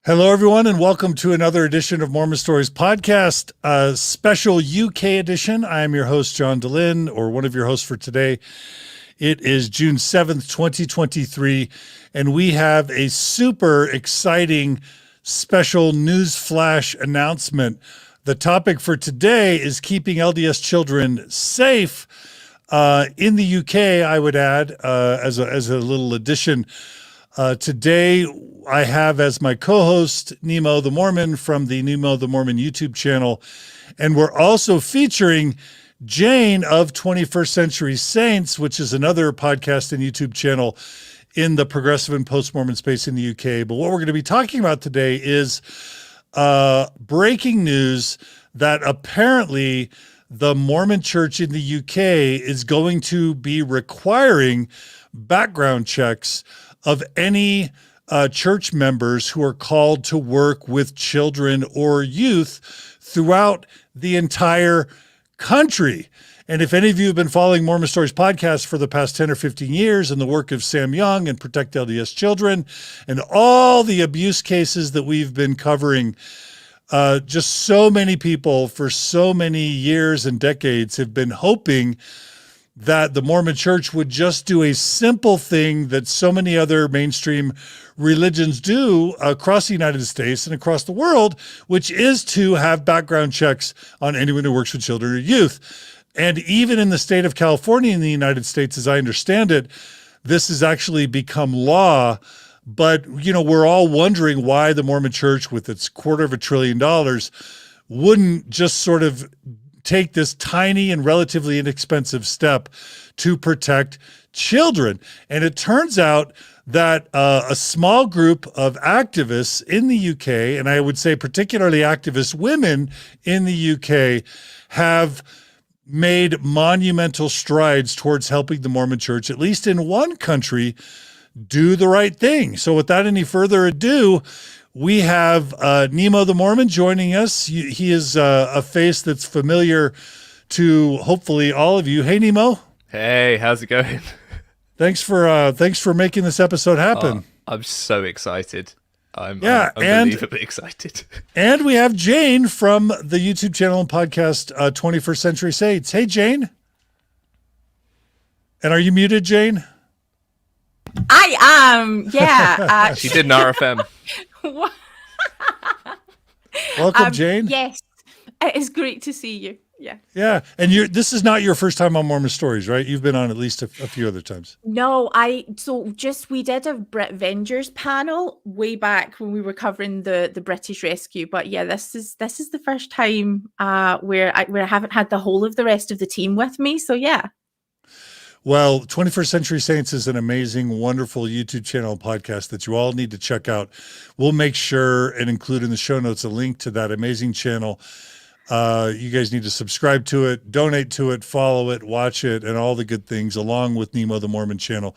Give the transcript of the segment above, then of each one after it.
Hello, everyone, and welcome to another edition of Mormon Stories Podcast, a special UK edition. I am your host, John Delaney, or one of your hosts for today. It is June 7th, 2023, and we have a super exciting special news flash announcement. The topic for today is keeping LDS children safe in the UK, I would add, as a little addition. Today, I have as my co-host Nemo the Mormon from the Nemo the Mormon YouTube channel, and we're also featuring Jane of 21st Century Saints, which is another podcast and YouTube channel in the progressive and post-Mormon space in the UK. But what we're going to be talking about today is breaking news that apparently the Mormon Church in the UK is going to be requiring background checks of any church members who are called to work with children or youth throughout the entire country. And if any of you have been following Mormon Stories podcast for the past 10 or 15 years and the work of Sam Young and Protect LDS Children and all the abuse cases that we've been covering, just so many people for so many years and decades have been hoping that the Mormon Church would just do a simple thing that so many other mainstream religions do across the United States and across the world, which is to have background checks on anyone who works with children or youth. And even in the state of California in the United States, as I understand it, this has actually become law. But, you know, we're all wondering why the Mormon Church, with its $250 billion, wouldn't just sort of take this tiny and relatively inexpensive step to protect children. And it turns out that a small group of activists in the UK, and I would say particularly activist women in the UK, have made monumental strides towards helping the Mormon Church, at least in one country, do the right thing. So without any further ado, we have Nemo the Mormon joining us. He is a face that's familiar to hopefully all of you. Hey, Nemo. Hey, how's it going? Thanks for making this episode happen. I'm so excited. I'm unbelievably excited. And we have Jane from the YouTube channel and podcast 21st Century Saints. Hey, Jane. And are you muted, Jane? I am. Yeah. She did an RFM. What? Welcome, Jane. Yes, it is great to see you. Yeah. Yeah, and this is not your first time on Mormon Stories, right? You've been on at least a few other times. No, we did a Britvengers panel way back when we were covering the British rescue, but yeah, this is the first time where I haven't had the whole of the rest of the team with me. So yeah. Well, 21st Century Saints is an amazing, wonderful YouTube channel and podcast that you all need to check out. We'll make sure and include in the show notes a link to that amazing channel. You guys need to subscribe to it, donate to it, follow it, watch it, and all the good things, along with Nemo the Mormon channel.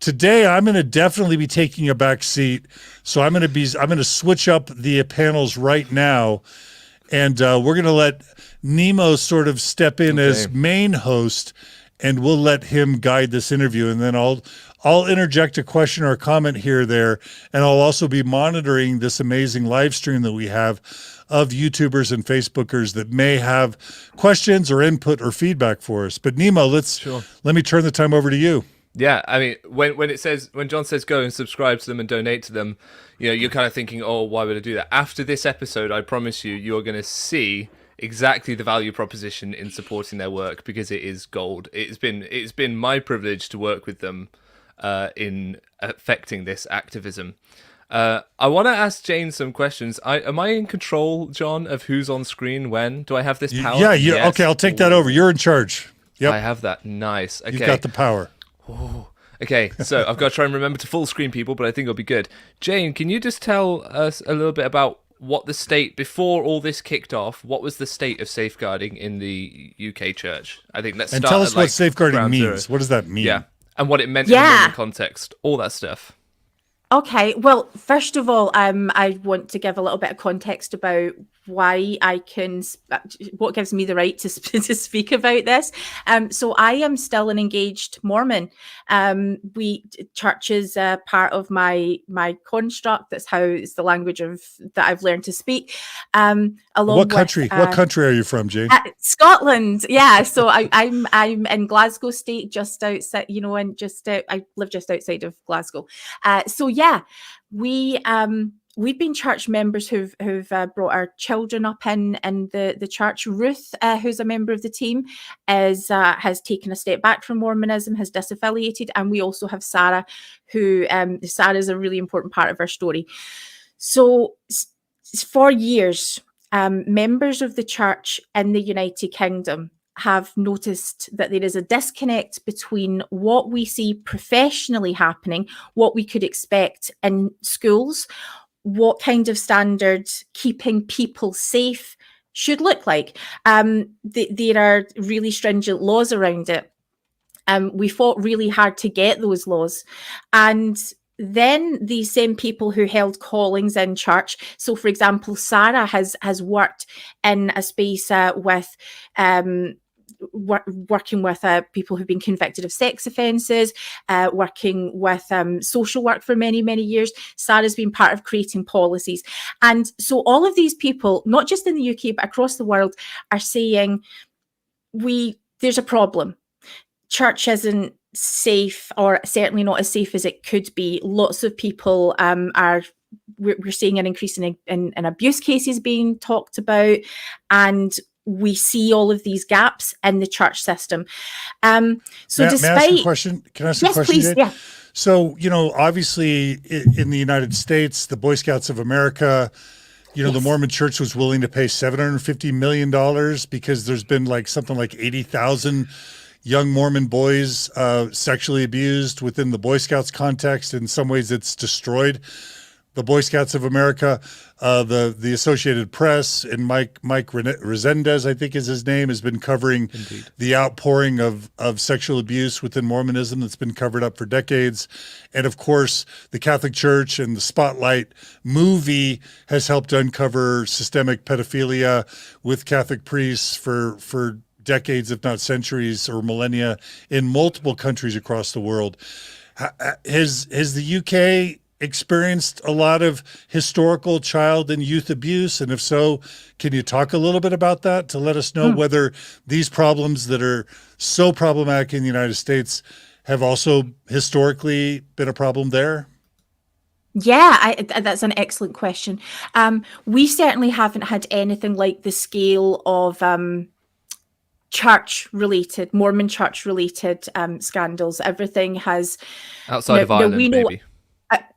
Today, I'm going to definitely be taking a back seat. So I'm going to switch up the panels right now. And we're going to let Nemo sort of step in as main host, and we'll let him guide this interview. And then I'll interject a question or a comment here or there, and I'll also be monitoring this amazing live stream that we have of YouTubers and Facebookers that may have questions or input or feedback for us. But Nemo, let me turn the time over to you. Yeah, I mean, when John says go and subscribe to them and donate to them, you know, you're kind of thinking, oh, why would I do that? After this episode, I promise you're going to see exactly the value proposition in supporting their work, because it is gold. It's been my privilege to work with them in affecting this activism. I want to ask Jane some questions. Am I in control, John, of who's on screen when? Do I have this power? Yeah. Yes. Okay, I'll take that over. You're in charge. Yep. I have that. Nice. Okay. You've got the power. Oh, okay, so I've got to try and remember to full screen people, but I think it'll be good. Jane, can you just tell us a little bit about what the state, before all this kicked off, what was the state of safeguarding in the UK church? I think let's start. And tell us what safeguarding ground means. zero. What does that mean? Yeah, and what it meant in the Mormon context, all that stuff. Okay, well, first of all, I want to give a little bit of context about why I can, what gives me the right to to speak about this. So I am still an engaged Mormon. Church is part of my construct. That's how it's the language that I've learned to speak. What country are you from, Jane? Scotland. Yeah. So I'm in Glasgow State, just outside, and I live just outside of Glasgow. So yeah, we've been church members who've brought our children up in the church. Ruth, who's a member of the team, has taken a step back from Mormonism, has disaffiliated, and we also have Sara, who Sara is a really important part of our story. So for years, members of the church in the United Kingdom have noticed that there is a disconnect between what we see professionally happening, what we could expect in schools, what kind of standards keeping people safe should look like. There are really stringent laws around it. We fought really hard to get those laws. And then these same people who held callings in church. So, for example, Sara has worked in a space with working with people who've been convicted of sex offences, working with social work for many, many years. Sara's been part of creating policies. And so all of these people, not just in the UK, but across the world, are saying, there's a problem. Church isn't safe, or certainly not as safe as it could be. Lots of people we're seeing an increase in abuse cases being talked about, and we see all of these gaps in the church system. May I ask you a question? Can I ask yes, a question, please? Jane? Yeah. So, obviously in the United States, the Boy Scouts of America, the Mormon Church was willing to pay $750 million because there's been something like 80,000 young Mormon boys sexually abused within the Boy Scouts context. In some ways, it's destroyed the Boy Scouts of America. The Associated Press and Mike Resendez, I think is his name, has been covering the outpouring of sexual abuse within Mormonism that's been covered up for decades. And of course, the Catholic Church and the Spotlight movie has helped uncover systemic pedophilia with Catholic priests for decades, if not centuries or millennia, in multiple countries across the world. Has the UK experienced a lot of historical child and youth abuse? And if so, can you talk a little bit about that to let us know whether these problems that are so problematic in the United States have also historically been a problem there? Yeah, that's an excellent question. We certainly haven't had anything like the scale of Mormon church-related scandals. Everything has outside of Ireland, maybe.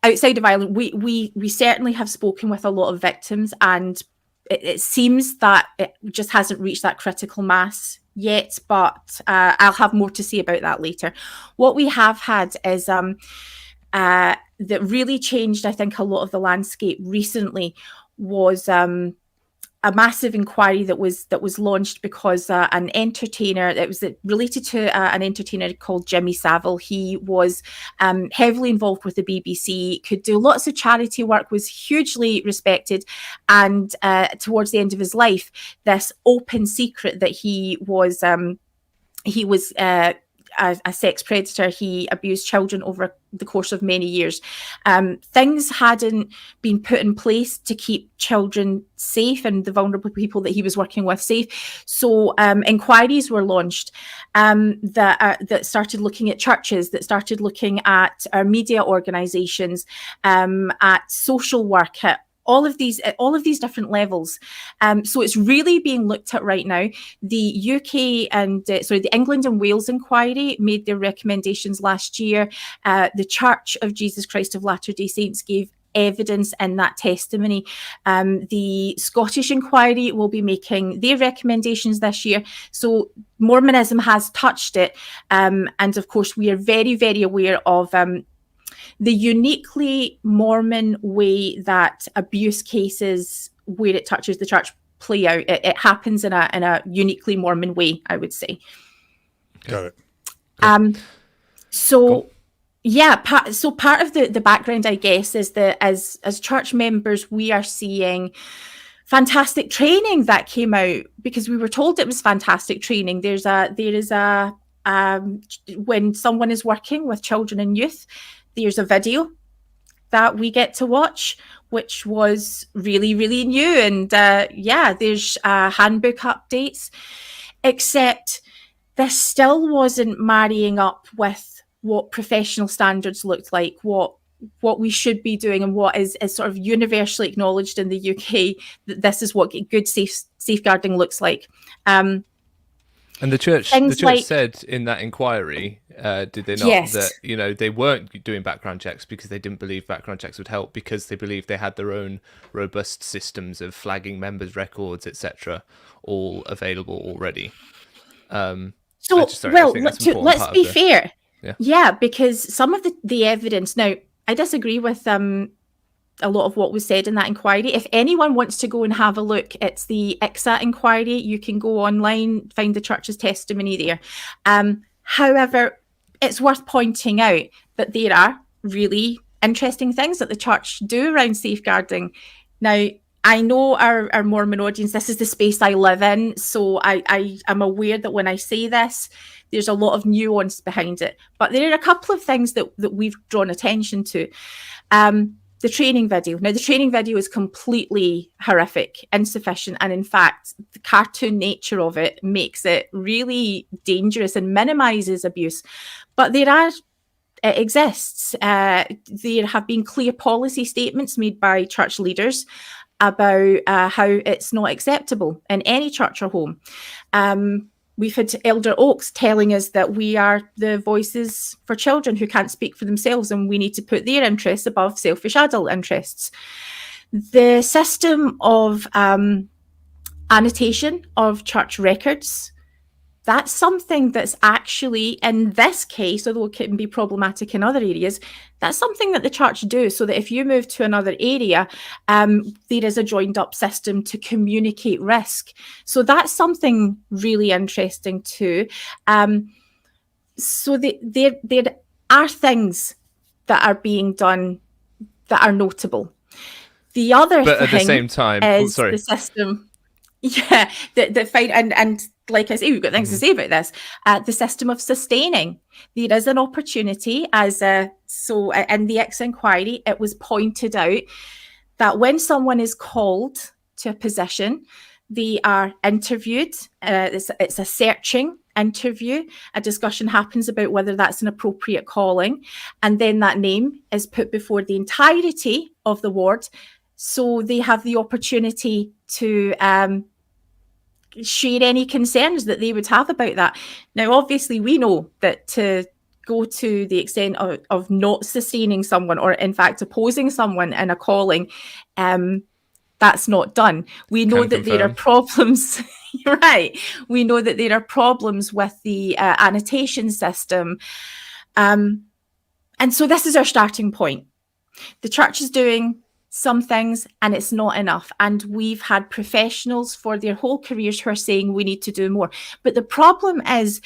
Outside of Ireland, we certainly have spoken with a lot of victims, and it seems that it just hasn't reached that critical mass yet. But I'll have more to say about that later. What we have had is that really changed, I think, a lot of the landscape recently was a massive inquiry that was launched because an entertainer, it was related to an entertainer called Jimmy Savile. He was heavily involved with the BBC, could do lots of charity work, was hugely respected, and towards the end of his life, this open secret that he was a sex predator. He abused children over the course of many years. Things hadn't been put in place to keep children safe and the vulnerable people that he was working with safe. So inquiries were launched that started looking at churches, that started looking at our media organisations, at social work, at all of these different levels. So it's really being looked at right now. The UK and the England and Wales inquiry made their recommendations last year. The Church of Jesus Christ of Latter-day Saints gave evidence in that testimony. The Scottish inquiry will be making their recommendations this year. So Mormonism has touched it. And of course, we are very, very aware of the uniquely Mormon way that abuse cases where it touches the church play out. It happens in a uniquely Mormon way, I would say. Got it. So part of the background, I guess, is that as church members, we are seeing fantastic training that came out, because we were told it was fantastic training. There is a when someone is working with children and youth, there's a video that we get to watch, which was really, really new. And there's handbook updates, except this still wasn't marrying up with what professional standards looked like, what we should be doing, and what is sort of universally acknowledged in the UK, that this is what good safeguarding looks like. And the church said in that inquiry, did they not, Yes. that they weren't doing background checks because they didn't believe background checks would help, because they believed they had their own robust systems of flagging members' records, etc., all available already. Let's be fair. Yeah, because some of the evidence. Now, I disagree with a lot of what was said in that inquiry. If anyone wants to go and have a look, it's the ICSA inquiry. You can go online, find the church's testimony there. However, it's worth pointing out that there are really interesting things that the church do around safeguarding. Now, I know our Mormon audience, this is the space I live in, so I am aware that when I say this, there's a lot of nuance behind it. But there are a couple of things that we've drawn attention to. The training video. Now, the training video is completely horrific, insufficient, and in fact, the cartoon nature of it makes it really dangerous and minimises abuse. But it exists. There have been clear policy statements made by church leaders about how it's not acceptable in any church or home. We've had Elder Oaks telling us that we are the voices for children who can't speak for themselves, and we need to put their interests above selfish adult interests. The system of annotation of church records, that's something that's actually, in this case, although it can be problematic in other areas, that's something that the church do, so that if you move to another area, there is a joined up system to communicate risk. So that's something really interesting too. So there are things that are being done that are notable. The other thing, at the same time, is the system. Yeah, the fight and like I say, we've got things to say about this. The system of sustaining. There is an opportunity so in the X inquiry, it was pointed out that when someone is called to a position, they are interviewed. It's a searching interview. A discussion happens about whether that's an appropriate calling, and then that name is put before the entirety of the ward, so they have the opportunity to share any concerns that they would have about that. Now, obviously, we know that to go to the extent of not sustaining someone, or in fact opposing someone in a calling, that's not done. We know that there are problems. Right. We know that there are problems with the annotation system. And so this is our starting point. The church is doing some things, and it's not enough. And we've had professionals for their whole careers who are saying we need to do more. But the problem is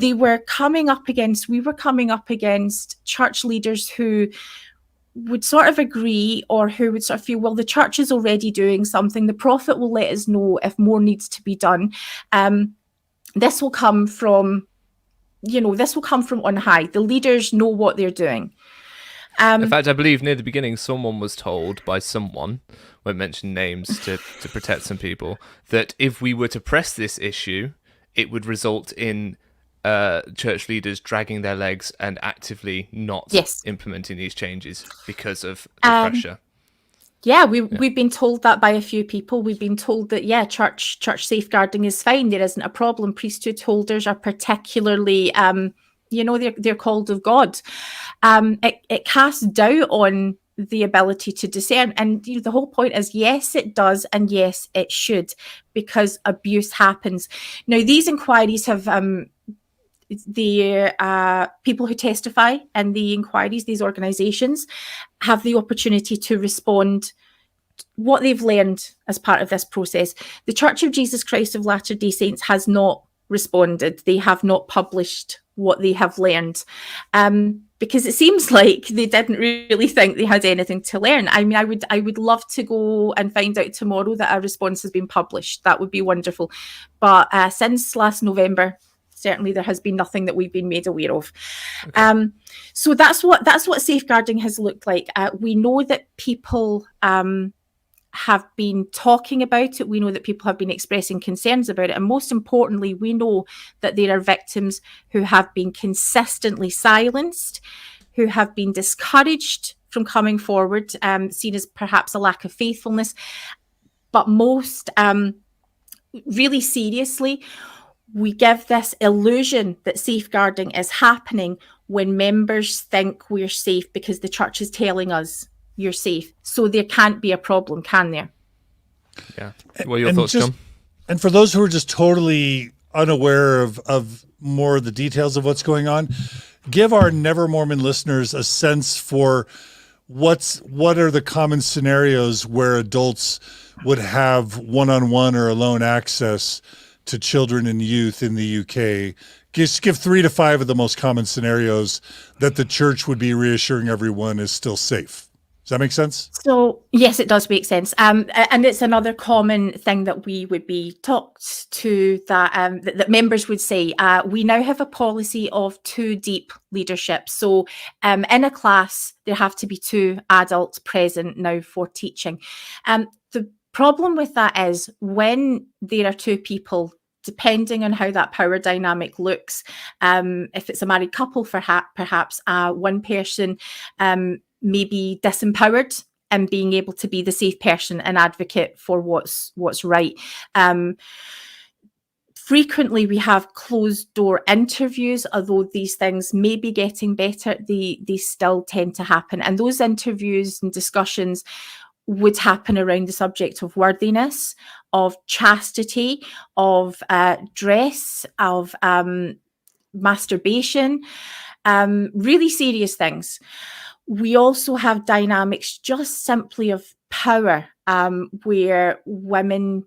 we were coming up against church leaders who would sort of agree, or who would sort of feel, well, the church is already doing something. The prophet will let us know if more needs to be done. This will come from on high. The leaders know what they're doing. In fact, I believe near the beginning, someone was told by someone, won't mention names to protect some people, that if we were to press this issue, it would result in church leaders dragging their legs and actively not implementing these changes because of the pressure. Yeah, we've been told that by a few people. We've been told that, church safeguarding is fine. There isn't a problem. Priesthood holders are particularly... they're called of God. It casts doubt on the ability to discern. And the whole point is, yes, it does, and yes, it should, because abuse happens. Now, these inquiries have the people who testify in the inquiries, these organisations, have the opportunity to respond what they've learned as part of this process. The Church of Jesus Christ of Latter-day Saints has not responded. They have not published what they have learned. because it seems like they didn't really think they had anything to learn. I mean, I would love to go and find out tomorrow that a response has been published. That would be wonderful. But since last November, certainly there has been nothing that we've been made aware of. Okay. So that's what safeguarding has looked like. We know that people have been talking about it. We know that people have been expressing concerns about it. And most importantly, we know that there are victims who have been consistently silenced, who have been discouraged from coming forward, seen as perhaps a lack of faithfulness. But most really seriously, we give this illusion that safeguarding is happening when members think we're safe because the church is telling us you're safe. So there can't be a problem, can there? Yeah. What are your thoughts, John? And for those who are just totally unaware of more of the details of what's going on, give our Never Mormon listeners a sense for what are the common scenarios where adults would have one-on-one or alone access to children and youth in the UK. Just give 3 to 5 of the most common scenarios that the church would be reassuring everyone is still safe. Does that make sense? So yes, it does make sense. And it's another common thing that we would be talked to that members would say. We now have a policy of 2 deep leadership. So in a class, there have to be 2 adults present now for teaching. The problem with that is when there are 2 people, depending on how that power dynamic looks, if it's a married couple, perhaps one person may be disempowered and being able to be the safe person and advocate for what's right. Frequently, we have closed door interviews, although these things may be getting better, they still tend to happen. And those interviews and discussions would happen around the subject of worthiness, of chastity, of dress, of masturbation, really serious things. We also have dynamics just simply of power, where women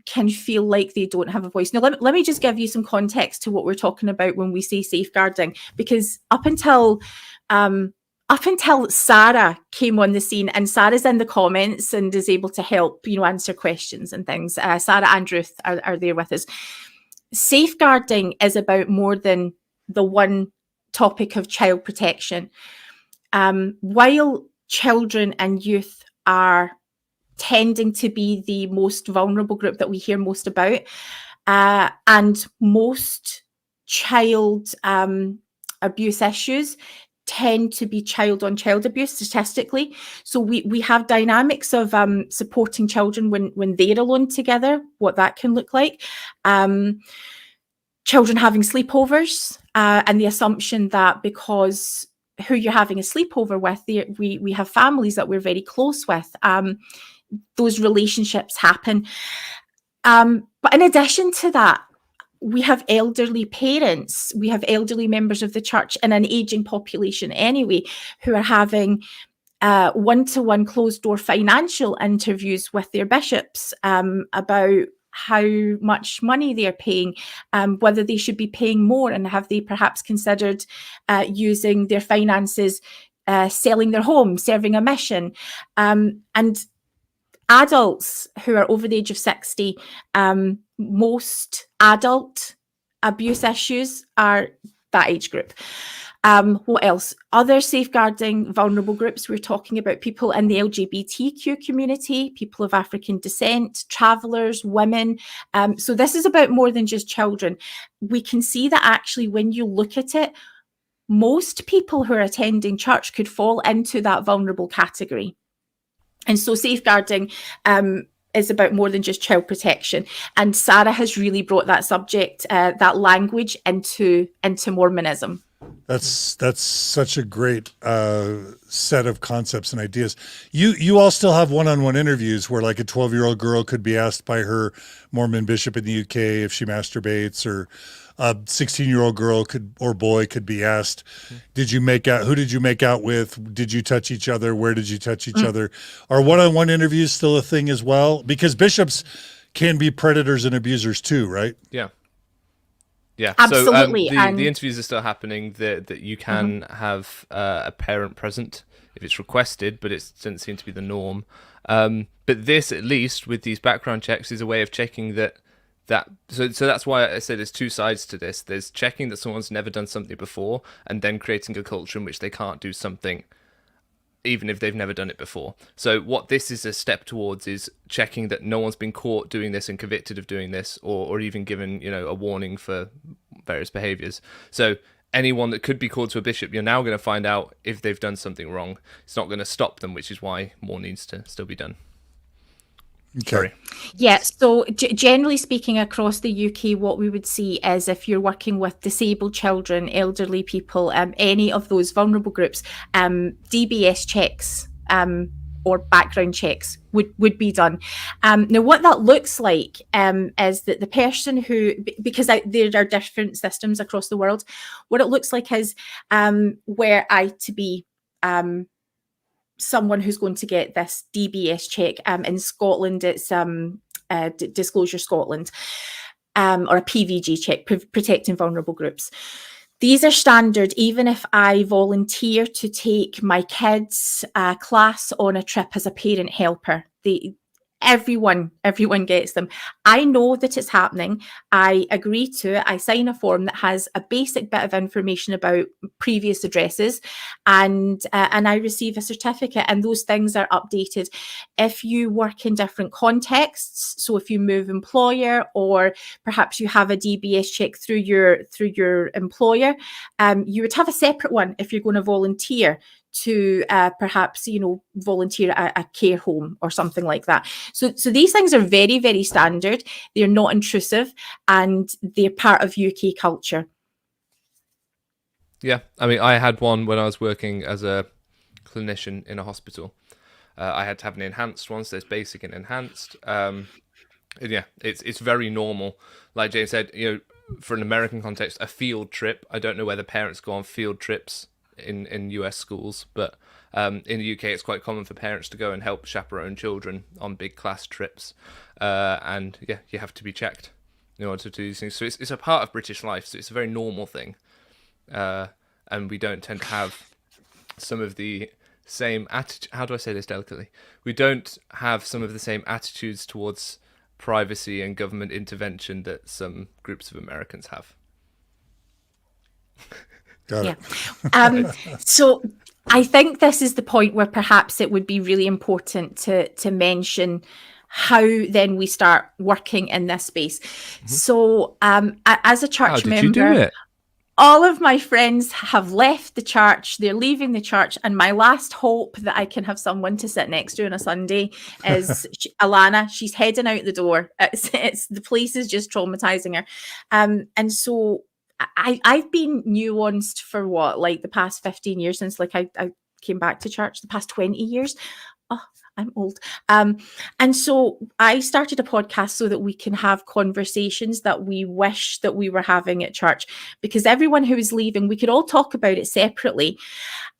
can feel like they don't have a voice. Now, let me just give you some context to what we're talking about when we say safeguarding, because up until Sara came on the scene, and Sara's in the comments and is able to help, answer questions and things. Sara and Ruth are there with us. Safeguarding is about more than the one topic of child protection. While children and youth are tending to be the most vulnerable group that we hear most about, and most child abuse issues tend to be child-on-child abuse statistically. So we have dynamics of supporting children when they're alone together, what that can look like. Children having sleepovers, and the assumption that because who you're having a sleepover with, we have families that we're very close with. Those relationships happen. But in addition to that, we have elderly parents, we have elderly members of the church and an aging population anyway, who are having one-to-one closed-door financial interviews with their bishops about how much money they're paying, whether they should be paying more, and have they perhaps considered using their finances, selling their home, serving a mission. And adults who are over the age of 60, most adult abuse issues are that age group. What else? Other safeguarding vulnerable groups, we're talking about people in the LGBTQ community, people of African descent, travellers, women. So this is about more than just children. We can see that actually when you look at it, most people who are attending church could fall into that vulnerable category. And so safeguarding is about more than just child protection. And Sara has really brought that subject, that language into Mormonism. That's such a great set of concepts and ideas. You all still have one-on-one interviews where like a 12-year-old girl could be asked by her Mormon bishop in the UK if she masturbates, or a 16-year-old girl or boy could be asked, who did you make out with? Did you touch each other? Where did you touch each other? Are one-on-one interviews still a thing as well? Because bishops can be predators and abusers too, right? Yeah. Yeah, Absolutely. So And the interviews are still happening. That you can have a parent present if it's requested, but it doesn't seem to be the norm. But this, at least with these background checks, is a way of checking that. So that's why I say there's two sides to this. There's checking that someone's never done something before, and then creating a culture in which they can't do something even if they've never done it before. So what this is a step towards is checking that no one's been caught doing this and convicted of doing this, or even given, a warning for various behaviours. So anyone that could be called to a bishop, you're now going to find out if they've done something wrong. It's not going to stop them, which is why more needs to still be done. Okay. Sorry. yeah, so generally speaking, across the UK, what we would see is if you're working with disabled children, elderly people, any of those vulnerable groups, DBS checks or background checks would be done. Now, what that looks like is that the person who, because there are different systems across the world, what it looks like is where I to be someone who's going to get this DBS check. In Scotland, it's Disclosure Scotland, or a PVG check, protecting vulnerable groups. These are standard, even if I volunteer to take my kids' class on a trip as a parent helper. Everyone gets them. I know that it's happening. I agree to it. I sign a form that has a basic bit of information about previous addresses, and I receive a certificate, and those things are updated. If you work in different contexts, so if you move employer, or perhaps you have a DBS check through your employer, you would have a separate one if you're going to volunteer to perhaps volunteer at a care home or something like that. So these things are very, very standard. They're not intrusive, and they're part of UK culture. Yeah, I mean, I had one when I was working as a clinician in a hospital. I had to have an enhanced one, so there's basic and enhanced. And yeah, it's very normal. Like Jane said, for an American context, a field trip. I don't know whether parents go on field trips in US schools, but in the UK it's quite common for parents to go and help chaperone children on big class trips, and yeah, you have to be checked in order to do these things. So it's a part of British life, so it's a very normal thing, and we don't tend to have some of the same how do I say this delicately? We don't have some of the same attitudes towards privacy and government intervention that some groups of Americans have. Got it. Yeah. So I think this is the point where perhaps it would be really important to mention how then we start working in this space. So as a church member, you do it? all of my friends have left the church. They're leaving the church. And my last hope that I can have someone to sit next to on a Sunday is Alana. She's heading out the door. It's the place is just traumatizing her. And so I've been nuanced for the past 15 years since I came back to church, the past 20 years. Oh, I'm old. And so I started a podcast so that we can have conversations that we wish that we were having at church, because everyone who is leaving, we could all talk about it separately.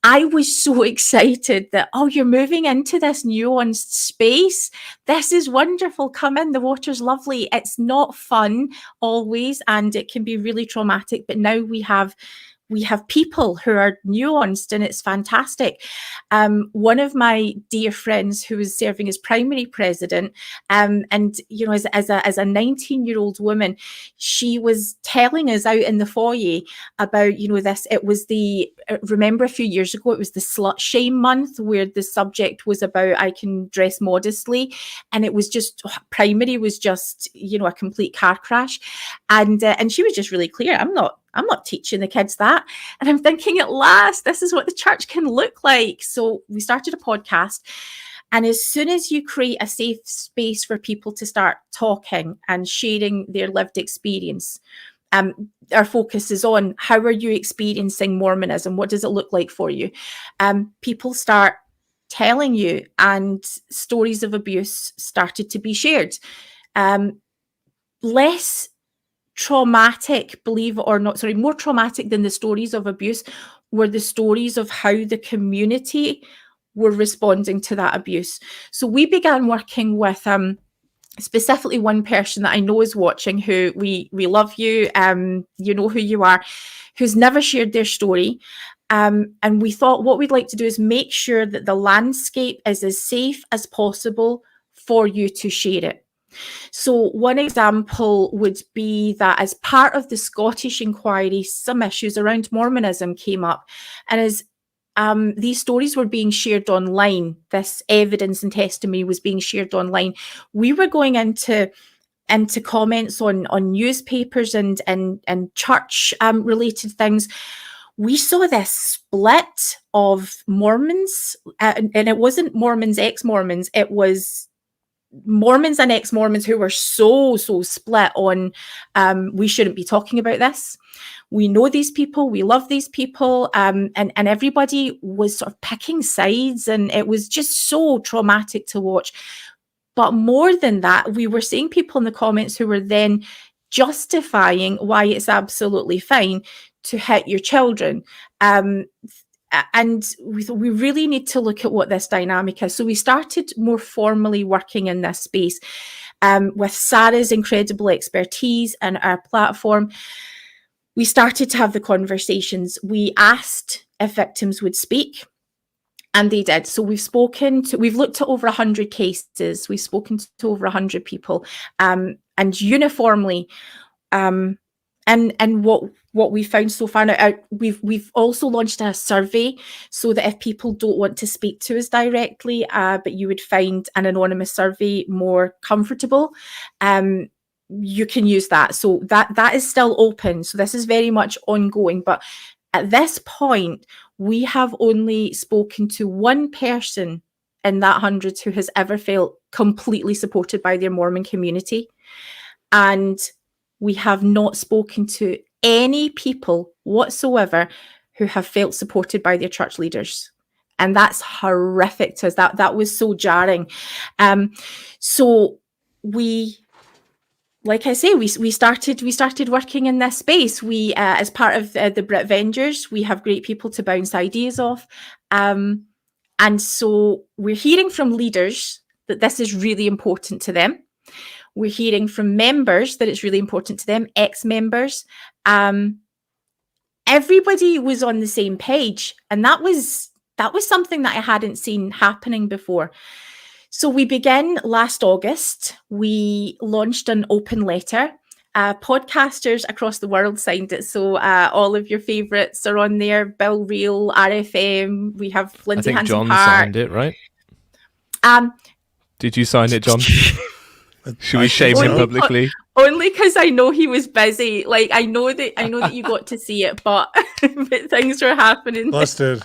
I was so excited that, you're moving into this nuanced space. This is wonderful. Come in. The water's lovely. It's not fun always, and it can be really traumatic. But now we have people who are nuanced, and it's fantastic. One of my dear friends who was serving as primary president, and as a 19-year-old woman, she was telling us out in the foyer about this. It was remember a few years ago, it was the slut shame month, where the subject was about I can dress modestly, and it was just primary was just a complete car crash, and she was just really clear. I'm not teaching the kids that. And I'm thinking, at last, this is what the church can look like. So we started a podcast. And as soon as you create a safe space for people to start talking and sharing their lived experience, our focus is on how are you experiencing Mormonism? What does it look like for you? People start telling you, and stories of abuse started to be shared. Less traumatic, believe it or not, more traumatic than the stories of abuse were the stories of how the community were responding to that abuse. So we began working with specifically one person that I know is watching, who we love you, you know who you are, who's never shared their story. And we thought what we'd like to do is make sure that the landscape is as safe as possible for you to share it. So one example would be that as part of the Scottish inquiry, some issues around Mormonism came up. And as these stories were being shared online, this evidence and testimony was being shared online, we were going into comments on newspapers and church related things. We saw this split of Mormons, and it wasn't Mormons, ex-Mormons, it was Mormons and ex-Mormons who were so split on we shouldn't be talking about this. We know these people, we love these people, and everybody was sort of picking sides, and it was just so traumatic to watch. But more than that, we were seeing people in the comments who were then justifying why it's absolutely fine to hit your children. And we really need to look at what this dynamic is. So we started more formally working in this space with Sara's incredible expertise and our platform. We started to have the conversations. We asked if victims would speak, and they did. So we've looked at over 100 cases. We've spoken to over 100 people, and uniformly, and what we found so far now, we've also launched a survey so that if people don't want to speak to us directly, but you would find an anonymous survey more comfortable, you can use that. So that is still open. So this is very much ongoing. But at this point, we have only spoken to one person in that 100 who has ever felt completely supported by their Mormon community. And we have not spoken to any people whatsoever who have felt supported by their church leaders. And that's horrific to us. That was so jarring. So we, like I say, we started working in this space. We, as part of the Britvengers, we have great people to bounce ideas off. And so we're hearing from leaders that this is really important to them. We're hearing from members that it's really important to them, ex-members. Everybody was on the same page, and that was something that I hadn't seen happening before. So we began last August. We launched an open letter. Podcasters across the world signed it. So all of your favourites are on there. Bill Reel, RFM. We have Lindsay Hansen John Park. signed it, right? Did you sign it, John? Should we shame him publicly? Only because I know he was busy. Like I know that you got to see it, but things were happening. Busted.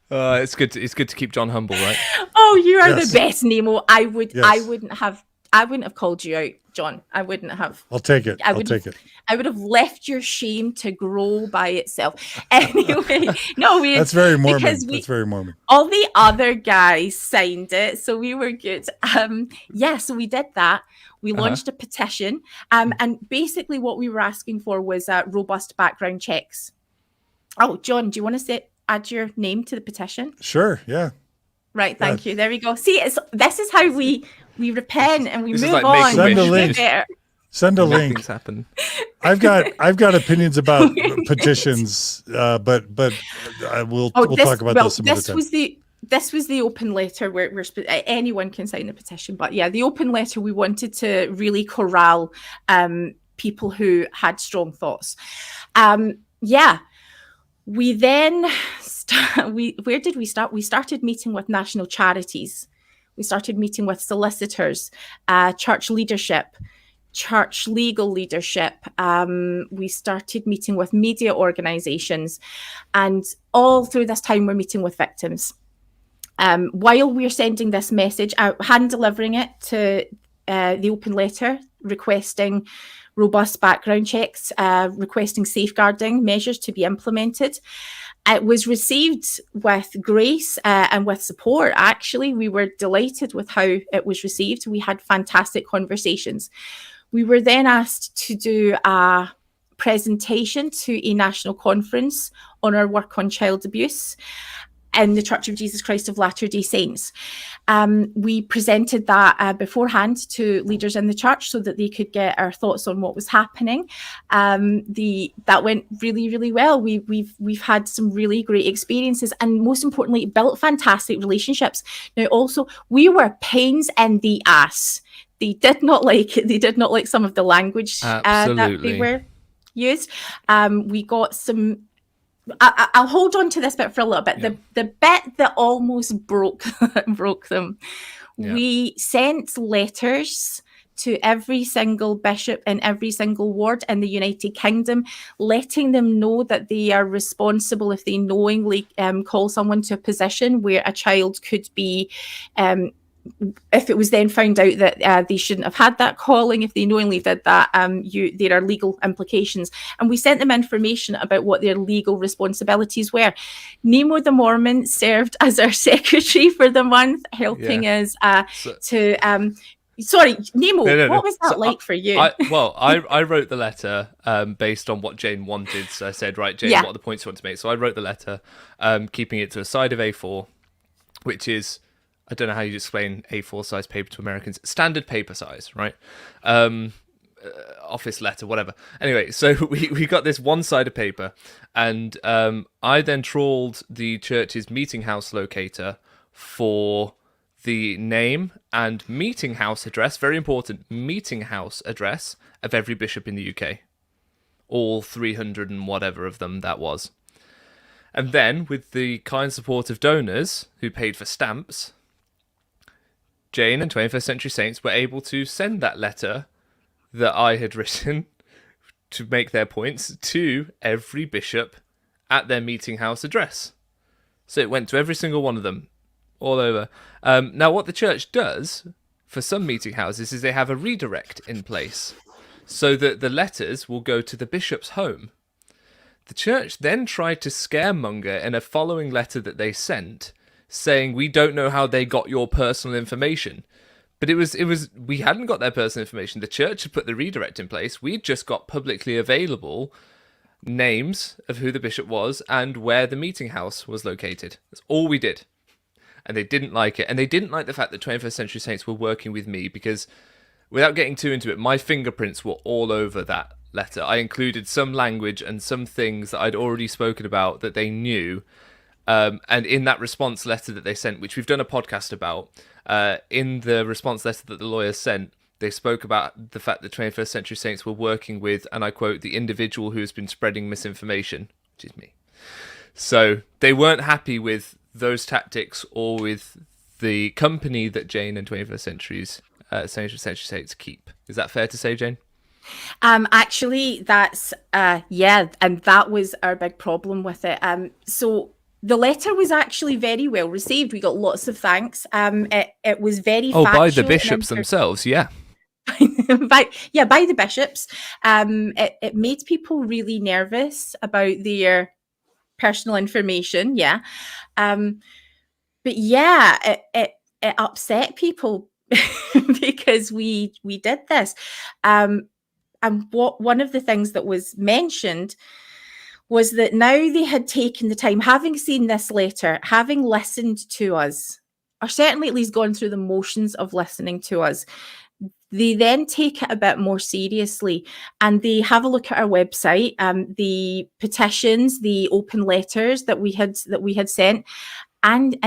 It's good to keep John humble, right? Oh, you are the best, Nemo. I wouldn't have called you out, John. I wouldn't have. I'll take it. I'll take it. I would have left your shame to grow by itself. Anyway, no, that's very Mormon. That's very Mormon. All the other guys signed it, so we were good. So we did that. We launched a petition, and basically what we were asking for was robust background checks. Oh, John, do you want to add your name to the petition? Sure. Yeah. Right. Thank you. There we go. See, this is how we repent and we move like on. Send a link. Send a link. Happen. I've got opinions about petitions, but we'll talk about those some other time. This was the open letter where anyone can sign the petition. But yeah, the open letter, we wanted to really corral people who had strong thoughts. We then where did we start? We started meeting with national charities. We started meeting with solicitors, church leadership, church legal leadership. We started meeting with media organizations, and all through this time we're meeting with victims. While we're sending this message out, hand delivering it to the open letter, requesting robust background checks, requesting safeguarding measures to be implemented. It was received with grace and with support. Actually, we were delighted with how it was received. We had fantastic conversations. We were then asked to do a presentation to a national conference on our work on child abuse. in the Church of Jesus Christ of Latter-day Saints. We presented that beforehand to leaders in the church so that they could get our thoughts on what was happening. That went really, really well. We've had some really great experiences, and most importantly, built fantastic relationships. Now, also, we were pains in the ass. They did not like some of the language that they were used. We got some. I'll hold on to this bit for a little bit. Yeah. The bit that almost broke them. Yeah. We sent letters to every single bishop in every single ward in the United Kingdom, letting them know that they are responsible if they knowingly call someone to a position where a child could be. If it was then found out that they shouldn't have had that calling, if they knowingly did that, there are legal implications. And we sent them information about what their legal responsibilities were. Nemo the Mormon served as our secretary for the month, helping us to... Sorry, Nemo, what was that like for you? I wrote the letter based on what Jane wanted. So I said, right, Jane, what are the points you want to make? So I wrote the letter, keeping it to a side of A4, which is... I don't know how you explain A4 size paper to Americans. Standard paper size, right? Office letter, whatever. Anyway, so we got this one side of paper, and I then trawled the church's meeting house locator for the name and meeting house address, very important, meeting house address of every bishop in the UK. All 300 and whatever of them that was. And then, with the kind support of donors who paid for stamps, Jane and 21st Century Saints were able to send that letter that I had written to make their points to every bishop at their meeting house address. So it went to every single one of them, all over. Now, what the church does for some meeting houses is they have a redirect in place so that the letters will go to the bishop's home. The church then tried to scaremonger in a following letter that they sent, saying, we don't know how they got your personal information. But it was we hadn't got their personal information. The church had put the redirect in place. We'd just got publicly available names of who the bishop was and where the meeting house was located. That's all we did. And they didn't like it. And they didn't like the fact that 21st Century Saints were working with me, because without getting too into it, my fingerprints were all over that letter. I included some language and some things that I'd already spoken about that they knew. And in that response letter that they sent, which we've done a podcast about, in the response letter that the lawyers sent, they spoke about the fact that 21st Century Saints were working with, and I quote, the individual who has been spreading misinformation, which is me. So they weren't happy with those tactics or with the company that Jane and 21st Century Saints keep. Is that fair to say, Jane? Actually, that's, and that was our big problem with it. So the letter was actually very well received. We got lots of thanks. It was very by the bishops themselves, yeah. by the bishops. It made people really nervous about their personal information, but it upset people because we did this. And one of the things that was mentioned was that now they had taken the time, having seen this letter, having listened to us, or certainly at least gone through the motions of listening to us, they then take it a bit more seriously, and they have a look at our website, the petitions, the open letters that we had sent, and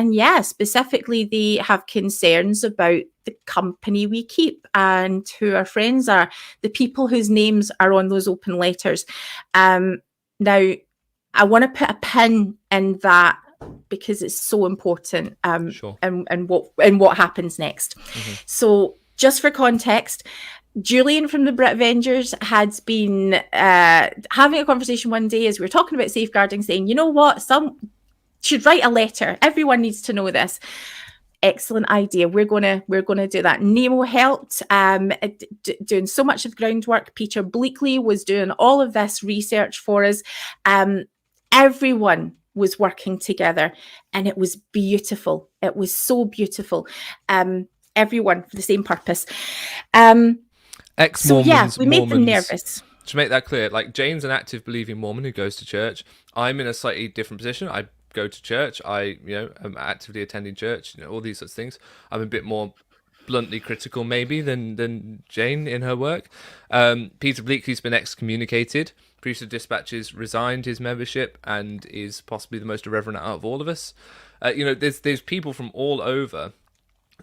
specifically they have concerns about the company we keep and who our friends are, the people whose names are on those open letters. Now, I want to put a pin in that because it's so important, Sure. and what happens next. Mm-hmm. So, just for context, Julian from the Britvengers had been having a conversation one day as we were talking about safeguarding, saying, you know what, some should write a letter. Everyone needs to know this. Excellent idea. We're gonna do that. Nemo helped doing so much of the groundwork. Peter Bleakley was doing all of this research for us. Everyone was working together, and it was beautiful. It was so beautiful. Everyone for the same purpose. Ex-Mormons, we made them nervous. To make that clear, like Jane's an active believing Mormon who goes to church. I'm in a slightly different position. I go to church. I am actively attending church. All these sorts of things. I'm a bit more bluntly critical maybe than Jane in her work. Peter Bleakley's been excommunicated. Priesthood Dispatches resigned his membership and is possibly the most irreverent out of all of us. There's people from all over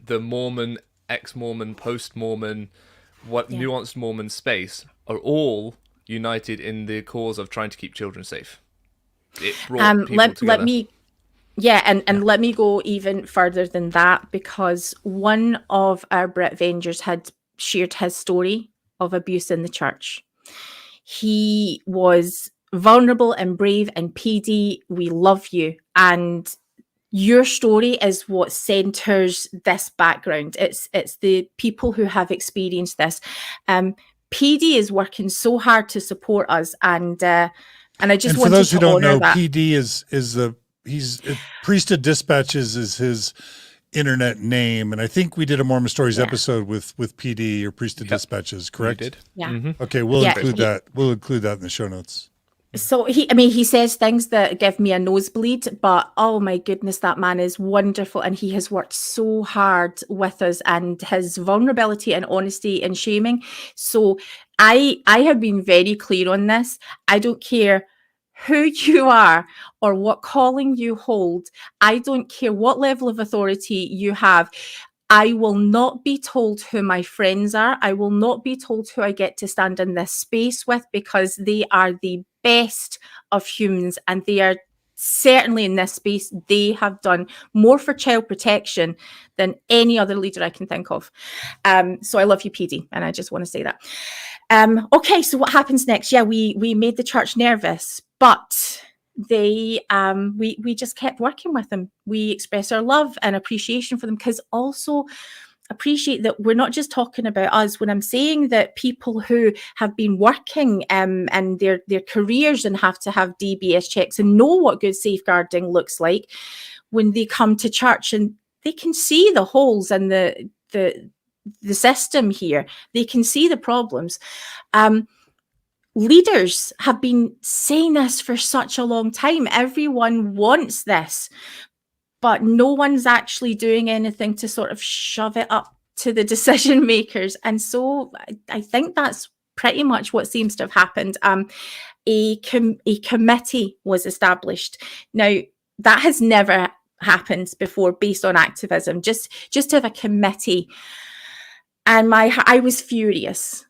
the Mormon, ex-Mormon, post-Mormon, nuanced Mormon space are all united in the cause of trying to keep children safe. It brought people together. Let me go even further than that, because one of our Britvengers had shared his story of abuse in the church. He was vulnerable and brave, and PD, we love you. And your story is what centers this background. It's the people who have experienced this. PD is working so hard to support us, and I just for those who don't know, that. PD he's Priesthood Dispatches is his internet name, and I think we did a Mormon Stories episode with PD or Priesthood Dispatches, correct? We did. Yeah. Mm-hmm. Okay, we'll include that. We'll include that in the show notes. So he says things that give me a nosebleed, but oh my goodness, that man is wonderful, and he has worked so hard with us, and his vulnerability and honesty and shaming. So I have been very clear on this. I don't care who you are or what calling you hold. I don't care what level of authority you have. I will not be told who my friends are. I will not be told who I get to stand in this space with, because they are the best of humans, and they are certainly in this space. They have done more for child protection than any other leader I can think of. So I love you, PD, and I just want to say that. Okay, so what happens next? Yeah, we made the church nervous, but we just kept working with them. We express our love and appreciation for them, because also appreciate that we're not just talking about us. When I'm saying that people who have been working and their careers and have to have DBS checks and know what good safeguarding looks like, when they come to church and they can see the holes in the system here, they can see the problems. Leaders have been saying this for such a long time. Everyone wants this, but no one's actually doing anything to sort of shove it up to the decision makers. And so I think that's pretty much what seems to have happened. A committee was established. Now, that has never happened before based on activism, just to have a committee. And I was furious.